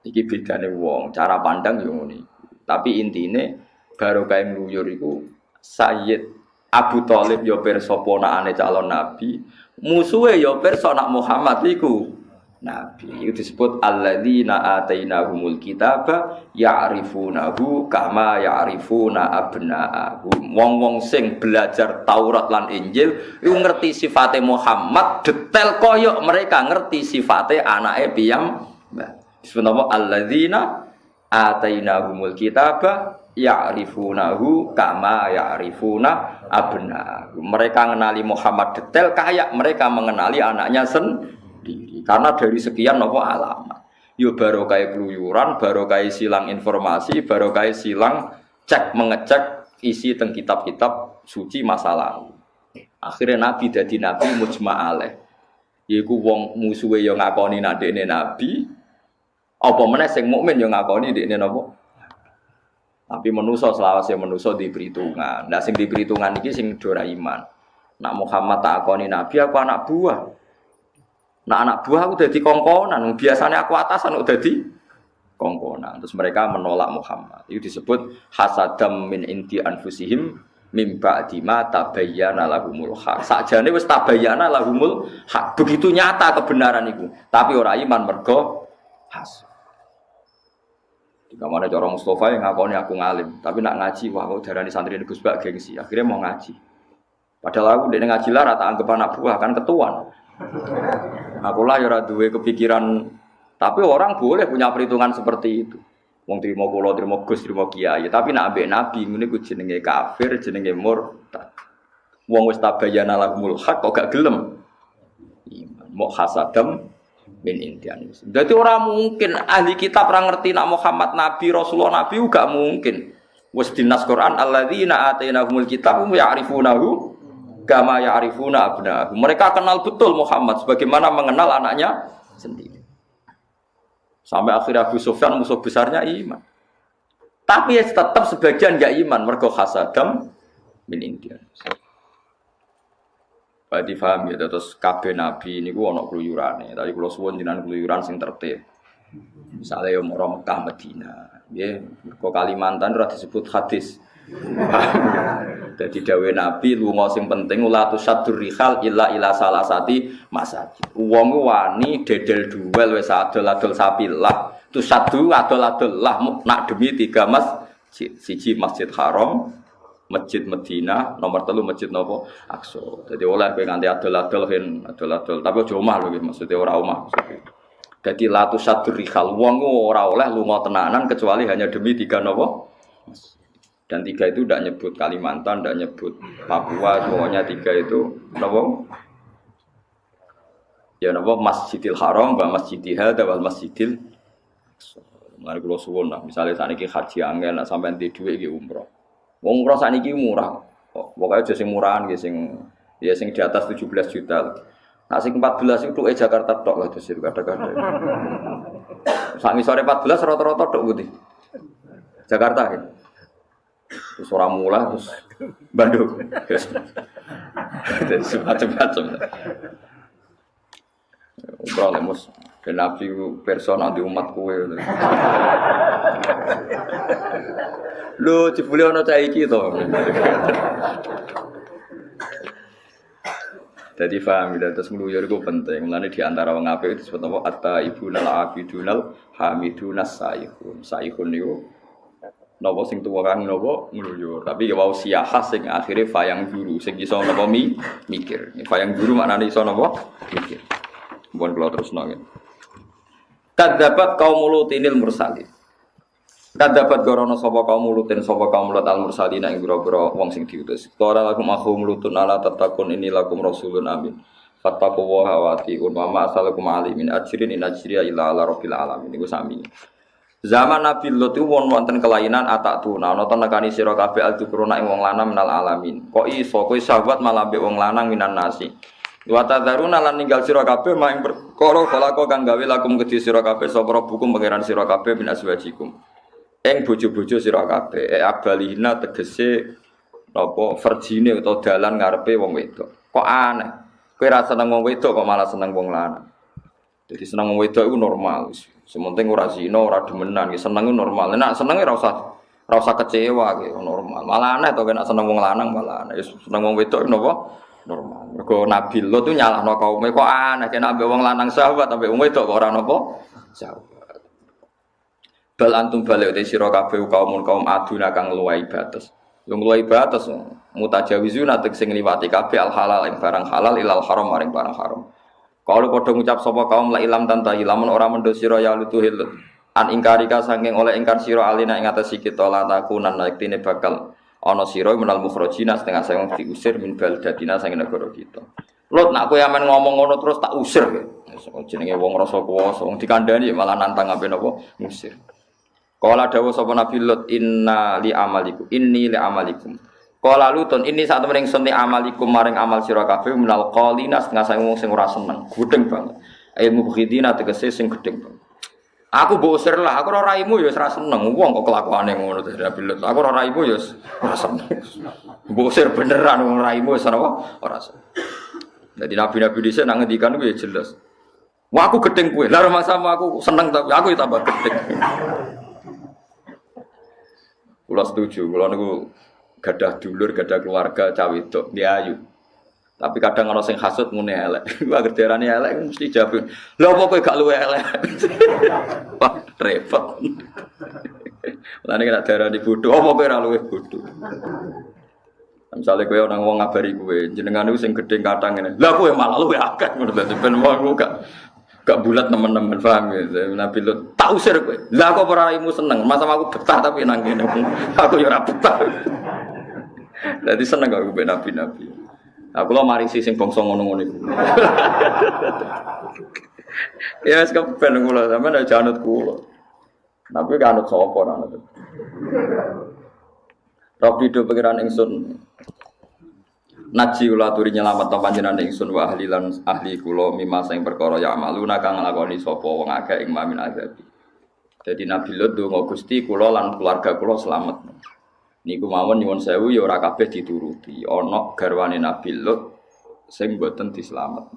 iki bedane wong cara pandang yo ngene tapi intine barokah ngluyur iku Sayyid Abu Thalib yo pirsa ponakane calon nabi musuhe yo pirsa nak Muhammad iku nabi. Itu disebut alladzina atainahumul kitaba ya'rifunahu kama ya'rifuna abna'ahum. Wong-wong sing belajar Taurat lan Injil iku ngerti sifate Muhammad detail koyo mereka ngerti sifate anake piyam. Disebut apa alladzina atainahumul kitaba ya'rifunahu kama ya'rifuna abna'ahum. Mereka mengenali Muhammad detail kayak mereka mengenali anaknya sendiri. Karena dari sekian nopo alamat. Yo barokah keluyuran, barokah silang informasi, barokah silang cek mengecek isi teng kitab-kitab suci masa lalu. Akhirnya Nabi dadi nabi mujma' alaih. Yaiku wong musuhe yo ngakoni nek dekne nabi, apa meneh sing mukmin yo ngakoni dekne napa? Tapi manusa selawase manusa di perhitungan. Nah sing di perhitungan iki sing ora iman. Nak Muhammad tak akoni nabi aku anak buah. Nah anak buah aku dadi kongkonan, biasanya aku atasan aku dadi kongkonan. Terus mereka menolak Muhammad. Itu disebut hasadam min inti anfusihim mim ba'di ma tabayyana lahumul haq. Sakjane wis tabayyana lahumul haq. Begitu nyata kebenaran itu. Tapi ora iman mergo hasad. Kamane cara Mustafa yang ngakoni aku ngalim, tapi nak ngaji wah kok darani santri Gus Bak gengsi. Akhirnya mau ngaji. Padahal aku ndek ngaji lah tak anggap anak buah kan ketuan. Aku lah ya ora duwe kepikiran, tapi orang boleh punya perhitungan seperti itu. Wong trimo kula, trimo Gus, trimo kiai, tapi nek ambek nabi ngene ku jenenge kafir, jenenge murtad. Wong wis tabayyana lahumul haq kok gak gelem. Iman mau hasadam min indian. Dadi ora mungkin ahli kitab ora ngerti nek Muhammad nabi, Rasulullah nabi gak mungkin. Wis dinas Quran alladzina atainahumul kitab ya'rifunahu kama ya'rifuna abna'ahum. Mereka kenal betul Muhammad sebagaimana mengenal anaknya sendiri. Sampai akhirnya Abu Sufyan musuh besarnya iman. Tapi ya tetap sebagian enggak iman mergo hasadam min indian. Berarti paham ya terus kabeh nabi niku ana kluyurane. Tapi kula suwun jenengan kluyuran sing tertib. Misale yo moro Mekah Madinah, nggih, mergo Kalimantan ora disebut hadis. Jadi dawuh Nabi lunga sing penting ulatus sadur rihal illa ila salasati masajid. Wong wani dedel duel wis adol-adol sapi lah. Tu sadu adol-adol lah nak demi 3 masjid. Siji Masjid Haram, Masjid Medina, nomor 3 Masjid nopo Aqsa. Jadi oleh kowe nganti adol-adol adol-adol, tapi aja omah lho maksudnya ora omah maksudnya. Jadi latu sadur rihal wong ora oleh lunga tenanan kecuali hanya demi 3 nopo. Dan 3 itu tidak nyebut Kalimantan, tidak nyebut Papua, pokoknya 3 itu nopo. Ya nopo Masjidil Haram, wa Masjidil Hadza wal Masjidil Aqsa. Mari kula suwun lah, misale sakniki haji angel nek sampean di dhuwit iki umroh. Wong umroh sakniki murah. Pokoke aja sing murahan nggih sing di atas 17 juta. Nah sing 14 itu Jakarta tok lho dhisik kadang-kadang. Sak ngisore 14 rata-rata tok putih. Jakarta ya. Terus ora mulai terus Bandung. Terus macam-macam. Umroh lemus ben nabi persona di umat kowe. Lho jebule ana cah iki to. Jadi paham dan terus ngluyur iku penting. Mulane di antara wong apik itu disebut apa? At-taibunal abidunal hamidunas saihun. Saihun niku napa sing tuwa kang napa ngluyur. Tapi ya wau siyahah sing akhire fayang guru sing iso napa mikir. Fayang guru maknane iso napa mikir. Mohon kula terusno nggih. Kadzabat kaum Lutinil mursalin. Kadzabat gorono sapa kaum Lutin sapa kaum Lut al mursalin ing boro-boro wong sing diutus. Qala lakum akhum Lutun ala tatakun ini lakum rasulun amin. Fattaqullaha wa atiqun wa ma asalakum alimin ajrin in ajriya illa ala rabbil alamin. Niku sami. Zaman Nabi Lut itu wonten kelainan atatuna ana to nekani sira kabeh al-dukruna ing wong lanang minal alamin. Kok iso kowe sahabat malah mbek wong lanang minan nasi. Wa tadzaruna lan ninggal sira kabeh mak ing perkara khalaqo kang gawe lakum kedhi sira kabeh sapa rabbukum pangeran sira kabeh min aswajikum. Ing bojo-bojo sira kabeh abalihna tegese napa verjine utawa dalan ngarepe wong wedok. Kok aneh. Kowe ra seneng wong wedok kok malah seneng wong lanang. Jadi seneng wong wedok iku normal. Sementing ora zina, ora demenan, iki seneng normal. Nek senenge ora usah kecewa iki normal. Malah aneh to nek seneng wong lanang malah aneh. Seneng wong wedok napa? Normal. Mergo Nabi Lut itu nyalahno kaume kok aneh nek ambek wong lanang sahabat ambek wong wedok kok ora napa? Sahabat. Bal antum balik te sira kabeh kaum aduna kang luwih batas. Lu luwih batas mutajawizuna tegese ngliwati kabeh al halal ing barang halal ilal haram maring barang haram. Kalau padha ngucap sapa kaum la ilam tantahi lamun ora mendho sira ya lutuhil an ingkarika saking oleh ingkar sira alina ing atas kita la takunan naktine bakal ana sira menal mukhrajina setengah sayang diusir min baldatina saking negara kita. Lut nak kowe amen ngomong ngono terus tak usir kowe. Jenenge wong rasa kuwasa wong dikandani malah nantang ape napa ngusir. Kala dawuh sapa Nabi Lut inni li amalikum. Kala Lutun ini sak temene ingsun amalikum maring amal sira kabeh menal qalina setengah sayang wong sing ora seneng, gedeng banget. Ilmu khidina tegese sing gedeng banget. Aku mbok usir lah, aku ora raimu ya ora seneng. Wong kok kelakuane ngono to Nabi Lut. Aku ora raimu ya ora seneng. Mbok usir beneran wong raimu wis ora seneng. Jadi nabi-nabi dhisik nang ngendikan kuwi jelas. Wah aku gedeng kowe. Lah sama aku seneng tapi aku ya tambah gedeng. Kula setuju, kula niku gadah dulur, gadah keluarga cah wedok, nggih ayu. Tapi kadang ana sing hasud mune elek. Wah gerderane elek mesti jawab. Lha apa kowe gak luwe elek? Wah repot. Lah nek darani bodho, apa kowe ora luwe bodho? Misale kowe ana wong ngabari kowe, jenengan niku sing gedhe kathang ngene. Lah kowe malah luwe akeh ngono dadi ben wong gak bulat teman-teman paham ya. Nabi Lut tak usir kowe. Lah kok ora raimu seneng, masa aku betah tapi nang ngene. Aku ya ora betah. Dadi seneng aku mbek nabi-nabi. Aku lho mari sing bangsa ngono-ngono iku. Ya wis kepen kula sampeyan aja anut kula. Tapi gak anut sapa ora anut. Rabbi do pengiran ingsun. Naji ula turi nyelamet to panjenengan ingsun wa ahli lan ahli kula mimma sing perkara ya amaluna kang nglakoni sapa wong akeh ing mamin azabi. Dadi Nabi Lut donga Gusti kula lan keluarga kula slamet. Niku mawon nyuwun sewu ya ora kabeh dituruti. Ana garwane Nabi Lut sing mboten dislamet.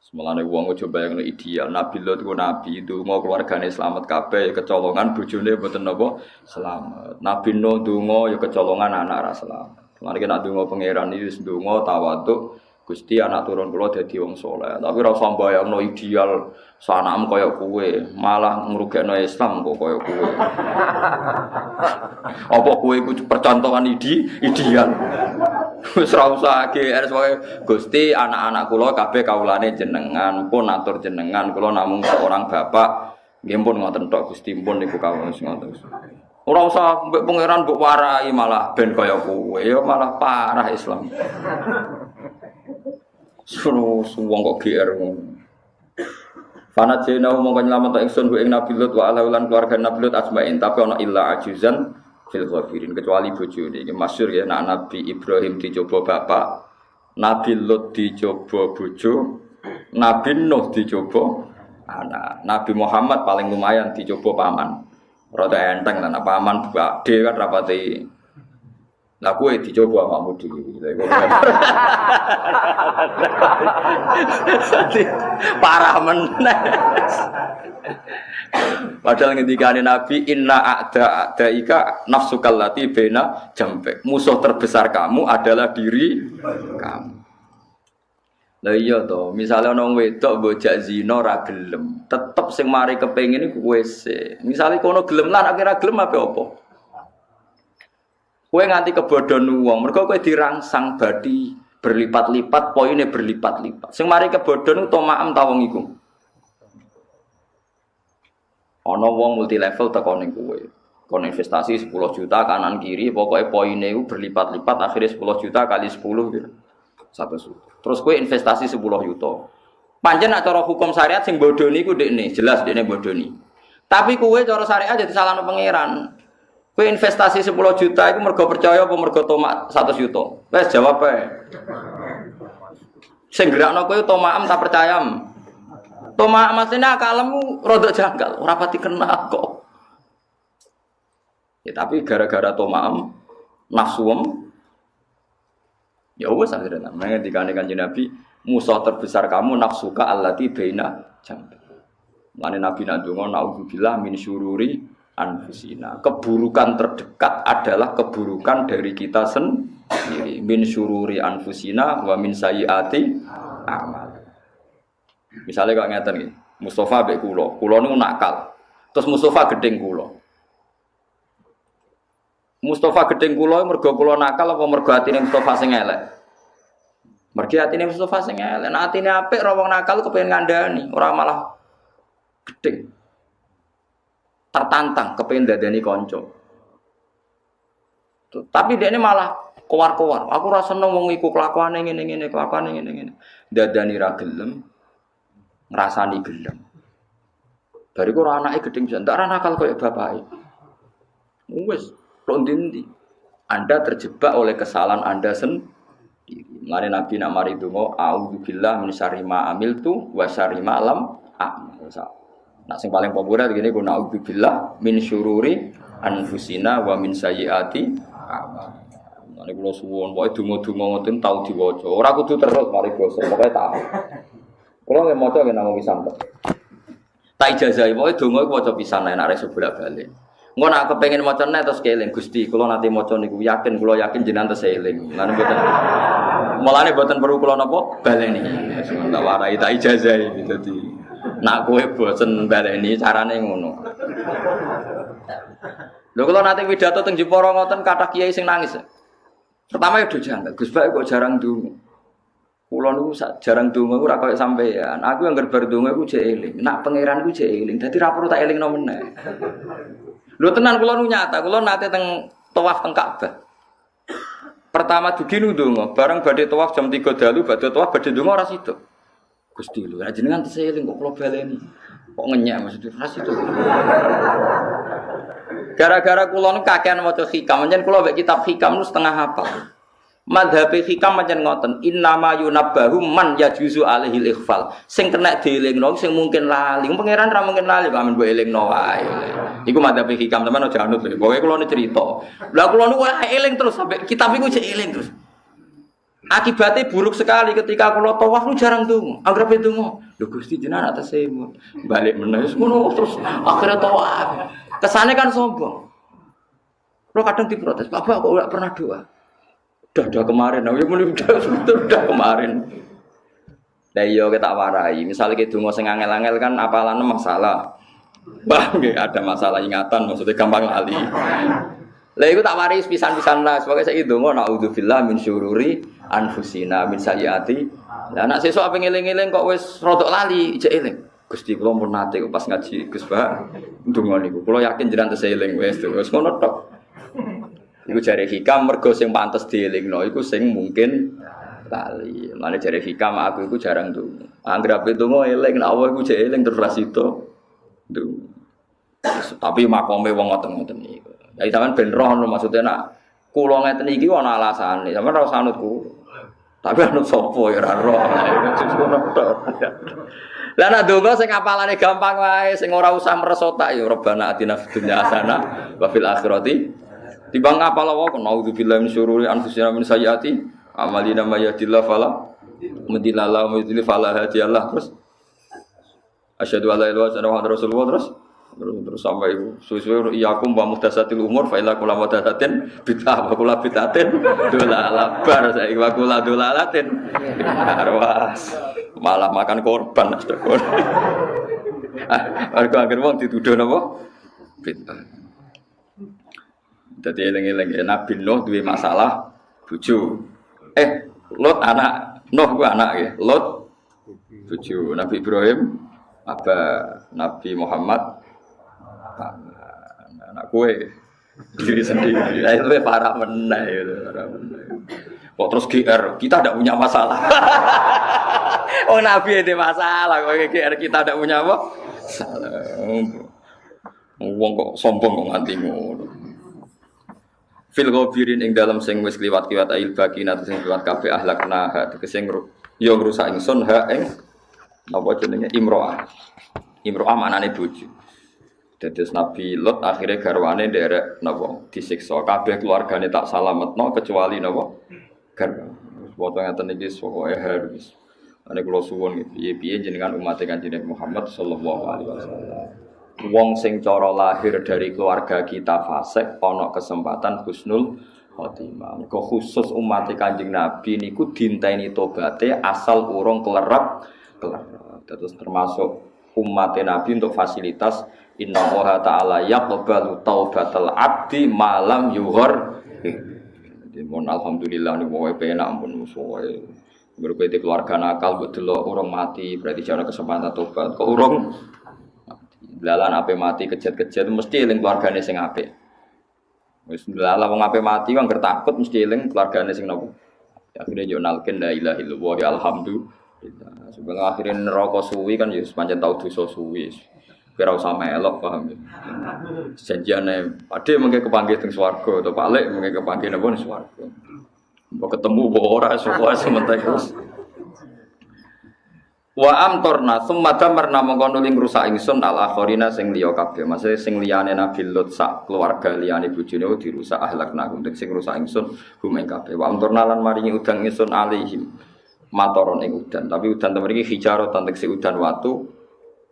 Semalane wong aja bayangno ideal Nabi Lut ku nabi donga keluargane slamet kabeh ya kecolongan bojone mboten napa slamet. Nabi Nuh donga ya kecolongan anak ra slamet. Mari nek ndonga pangeran iki wis ndonga tawaduk Gusti anak turun kula dadi wong saleh, tapi ora usah mbayangno ideal sanam kaya kowe, malah ngrugekno Islam kok kaya kowe. Apa kowe iku percontohan ideal. Wis ora usah GR wae. Gusti anak-anak kula kabeh kawulane jenengan, pun atur jenengan, kula namung seorang bapak. Nggih pun ngoten tok Gusti, pun niku kawula ngoten. Ora usah mbek pangeran mbok warai malah ben kaya kowe, ya malah parah Islam. Suruh wong kok GR ngono. Fanat jena mongko nyelamet ingsun ku ing Nabi Lut wa ala ulan keluarga Nabi Lut asmain, tapi ana illa ajuzan fil ghafirin kecuali bojone. Iki masyhur ya Nabi Ibrahim dicoba bapak, Nabi Lut dicoba bojo, Nabi Nuh dicoba anak. Nabi Muhammad paling lumayan dicoba paman. Rada enteng lan paman gede kan rapati. Lah kowe dicoba awakmu dhewe. Parah meneh. Padahal ngendikane Nabi inna a'daika nafsukal lati baina jambek. Musuh terbesar kamu adalah diri kamu. Lah iya to, misale ana wong wedok mbojak zina ora gelem, tetep sing mari kepengin iku kowe sik. Misale kono gelem lan akhire gelem apa? Kowe nganti kebodhon wong, mergo kowe dirangsang badi berlipat-lipat, poine berlipat-lipat. Sing mari kebodhon to maem ta wong iku. Ana wong multi level teko ning kowe. Kon investasi 10 juta kanan kiri, pokoke poine iku berlipat-lipat, akhirnya 10 juta kali 10 gitu. 100. Terus kowe investasi 10 juta. Pancen nek cara hukum syariat sing bodoni iku dekne, jelas dekne bodoni. Tapi kowe cara syariat jadi salahno pangeran. Kowe investasi 10 juta itu mergo percaya apa mergo tomak 100 juta? Wes jawab ae. Sing gerakno kowe tomakem tak percaya. Tomak masine akalmu rada janggal, ora pati kena kok. Ya tapi gara-gara tomakem nafsuem ya wes akhirnya namanya dikane Kanjeng Nabi musuh terbesar kamu nafsuka allati baina jambi. Mane Nabi nak donga naudzubillah min syururi anfusina. Keburukan terdekat adalah keburukan dari kita sendiri. Min syururi anfusina wa min sayyiati amal. Misalnya kok ngeten iki, Mustafa mbek kula niku nakal. Terus Mustafa gedeng kula. Mustafa gedeng kula mergo kula nakal apa mergo atine Mustafa sing elek? Mergo atine Mustafa sing elek. Nek atine apik ora wong nakal kepengin ngandani, ora malah gedeng. Tertantang kepengin dadani kanca. Tapi dia ini malah kowar-kowar. Aku ora seneng wong iku kelakuane ngene-ngene, kelakuane ngene-ngene. Dadani ra gelem, ngrasani gelem. Bariku ora anake gedeng jan, tak ora nakal koyo bapake. Wis, kok ndi-ndi. Anda terjebak oleh kesalahan Anda sendiri. Mari Nabi nak mari donga, a'udzubillah min syarri ma amiltu wa syarri ma lam a'mal. Nah, sing paling populer gini ku na'udzubillah min syururi anfusina wa min sayyiati a'mal. Mane kula suwun pokoke donga-donga ngoten tau diwaca. Ora kudu terus mari basa, pokoke tak. Kula nggih maca nggih namung pisan kok. Tak ijazahi pokoke donga iku waca pisan nek arek bolak-balik. Engko nek kepengin maca nek terus keling Gusti, kula nate maca niku yakin kula yakin jenengan terus eling. Lan mboten. Mulane mboten perlu kula napa baleni. Tak warai tak ijazahi dadi nak kowe bosen baleni carane ngono. Lho kula nate pidato teng Jepara ngoten kathah kiai sing nangis. Pertama ya do janggal, Gus Bae kok jarang ndonga. Kula niku jarang ndonga ora koyo sampean. Aku yang gerbar ndonga iku jek eling. Nak pangeran iku jek eling. Dadi ra perlu tak elingno meneh. Lho tenan kula nu nyata, kula nate teng tawaf teng Ka'bah. Pertama dugi nu ndonga, bareng badhe tawaf jam 3 dalu, badhe tawaf badhe ndonga ora sida. Gusti lho, ra jenengan teseling kok kula baleni. Kok ngenyek maksudnya ras itu. Gara-gara kula nu kakean maca hikam, pancen kula mek kitab hikam nu setengah hafal. Madhab hikam pancen ngoten, innama yunabbahu man yajuzu alaihil ikhfal. Sing kena dielingno sing mungkin lali. Pangeran ra mungkin lali kok amen mbok elingno wae. Iku madhab hikam teman aja anut lho. Pokoke kula nu cerita. Lah kula nu eling terus sampai kitab iku jek eling terus. Akibatnya buruk sekali ketika kula tawaf nu jarang ndonga. Anggere ndonga, lho Gusti jenengan atas semut. Balik meneh ngono terus akhirnya tawaf. Kesane kan sombong. Kula kadang diprotes, "Bapak kok ora pernah doa?" Udah kemarin, ya udah kemarin. Lah iya kita warai, misalnya kita donga sing angel-angel kan apalane masalah. Paham nggih, ada masalah ingatan maksudnya gampang lali. Lah iku tak waris pisan-pisan lah, sebagai saiki donga naudzubillah min syururi anfusina min sayyiati. Lah nek sesuk ape ngeling-eling kok wis rodok lali, ijek eling. Gusti kula mun nate pas ngaji Gus Bah, donga niku kula yakin jenengan tesih eling wis ngono tok. Iku jare hikam mergo sing pantes dielingno iku sing mungkin lali. Mane jare hikam aku iku jarang donga. Anggere ape donga eling nek awak iku jek eling terus itu. Tapi makome wong ngoten-ngoten niku. Jadi sampean ben roh maksudnya nak kula ngeten iki ana alasane. Sampeyan ora usah anut kula. Tapi anut sapa ya ora roh. Lah nek donga sing apalane gampang wae, sing ora usah meresota ya Rabbana atina fid dunya hasanah wa fil akhirati. Timbang apal wae naudzubillahi min syururi anfusina min sayyiati amalina may yahdihillahu fala mudilla lahu wa may yudlil fala hadiya lahu. Terus asyhadu alla ilaha illallah wa rasulullah terus sampai suwe-suwe iyakum wa muhdatsatil umur fa ila kullu muhdatsatin bid'ah wa kullu bid'atin dolalah bar saiki wa kullu dolalatin arwas malah makan korban astagfirullah. Mergo anggere wong dituduh napa bid'ah. Dadi eling-eling Nabi Nuh duwe masalah bojo. Lot anak, Nuh ku anak ya. Lot bojo, Nabi Ibrahim apa Nabi Muhammad anak kue diri sendiri, itu parah meneh itu. Kok terus GR kita tidak punya masalah. Oh Nabi ada masalah, kok GR kita tidak punya apa? Wong kok sombong kok nganti ngono. Fil ghabirin ing dalam sing wis kliwat-kliwat ail baginat sing kliwat kabeh ahlakna ha tegese yo ngrusak ingsun ha ing napa jenenge imro'ah. Imro'ah maknane bojo. Dadi Nabi Lot akhirnya garwane nderek napa disiksa kabeh keluargane tak salametno kecuali napa garwane. Foto ngaten iki pokoke harus. Ane kula suwun piye-piye jenengan umat Kanjeng Muhammad sallallahu alaihi wasallam. Wong sing cara lahir dari keluarga kita fasik ana kesempatan husnul khotimah. Mergo khusus umat Kanjeng Nabi niku dinteni tobaté asal urung klerak. Terus termasuk umat Nabi untuk fasilitas innallaha ta'ala yaqbalu taubatal abdi malam yughar. Jadi mohon alhamdulillah niku wae penak ampun musuhe. Berbeda keluarga nakal mbok delok urung mati berarti jane kesempatan tobat. Kok urung lalan ape mati kejat-kejat mesti eling keluargane sing apik. Wis lalah wong ape mati wong takut mesti eling keluargane sing napa. Akhire yo nalken la ilaha illallah alhamdulillah. Sebelum akhirnya neraka suwi kan ya pancen tau dosa suwi. Kira usah melok paham ya. Janjiane ade mengke kepanggih teng swarga atau balik mengke kepanggih napa ning swarga. Mbok ketemu mbok ora sok sementek terus. Wa amtorna summa damarna mongko nuli ngrusak ingsun al akhirina sing liya kabeh. Maksudnya sing liyane Nabi Lut sak keluarga liyane bojone dirusak ahlakna untuk sing rusak ingsun gumen kabeh. Wa amtorna lan maringi udan ingsun alaihim. Matoron ing udan, tapi udan temen iki hijarah tantek udan watu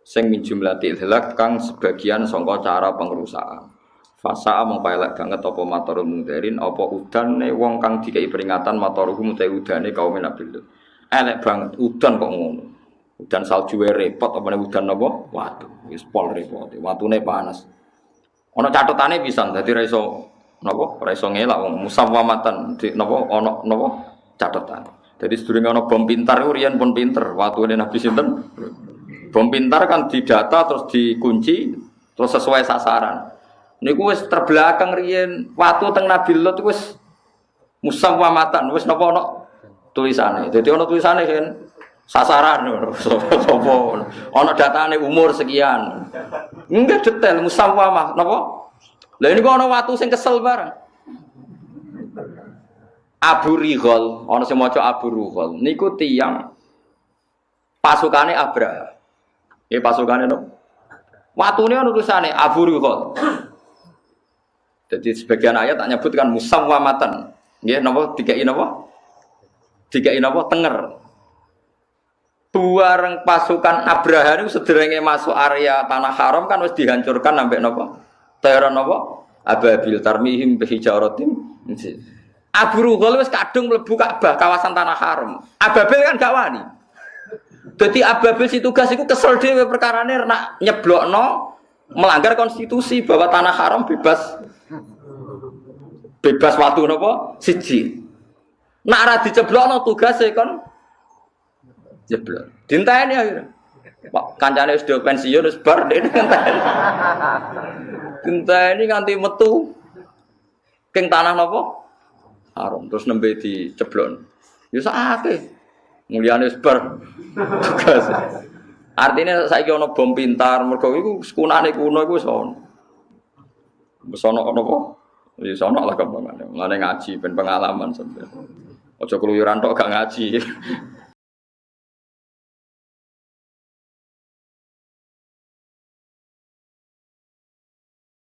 sing min jumlatil hilak kang sebagian sangka cara pengrusakan. Fasa mung elek banget apa matorun mundirin apa udane wong kang dikai peringatan matoruhu mutai udane kaum Nabi Lut. Elek banget udan kok ngono. Udan salju repot apa udan napa? Watu. Wis pol repot. Watune panas. Ana catetane pisan dadi ra iso napa? Ra iso ngelak wong musawwamatan napa ana napa catetan. Jadi sedurunge ana bom pintar iku riyen pun pinter. Watune Nabi sinten? Bom pintar kan didata terus dikunci terus sesuai sasaran. Niku wis terbelakang riyen watu teng Nabi Lut wis musawwamatan wis napa ana tulisane. Dadi ana tulisane kan sasaran sapa ana datane umur sekian. Enggak detail musawwamah napa? Lah niku ana watu sing kesel bareng. Abu Righal, ana sing maca Abu Righal. Niku tiyang pasukane Abraha. Nggih pasukane no. Watune ana tulisane Abu Righal. Jadi sebagian ayat tak nyebutkan musawwamatan. Nggih napa dikai napa? Dikai napa tenger. Bareng pasukan Abraha niku sederenge masuk area tanah haram kan wis dihancurkan sampai napa? Teror napa? Ababil tarmihim bihijaratim. Abu Rughal wis kadung mlebu Ka'bah kawasan tanah haram. Ababil kan gak wani. Dadi Ababil si tugas iku kesel dhewe perkarane nak nyeblokno melanggar konstitusi bahwa tanah haram bebas watu napa siji. Nak ora diceblokno tugase kon jeblok. Dinteni akhirnya. Pak kancane wis do pensiun wis bar dene ngenteni. Dinteni nganti metu king tanah napa? Haram terus nembe diceblok. Ya sakake. Mulyane wis bar tugas. Artinya saiki ana bom pintar mergo iku sekunane kuno iku wis ono. Wis ono napa? Wis ono lah kembangane. Mulane ngaji ben pengalaman sampeyan. Aja keluyuran tok gak ngaji.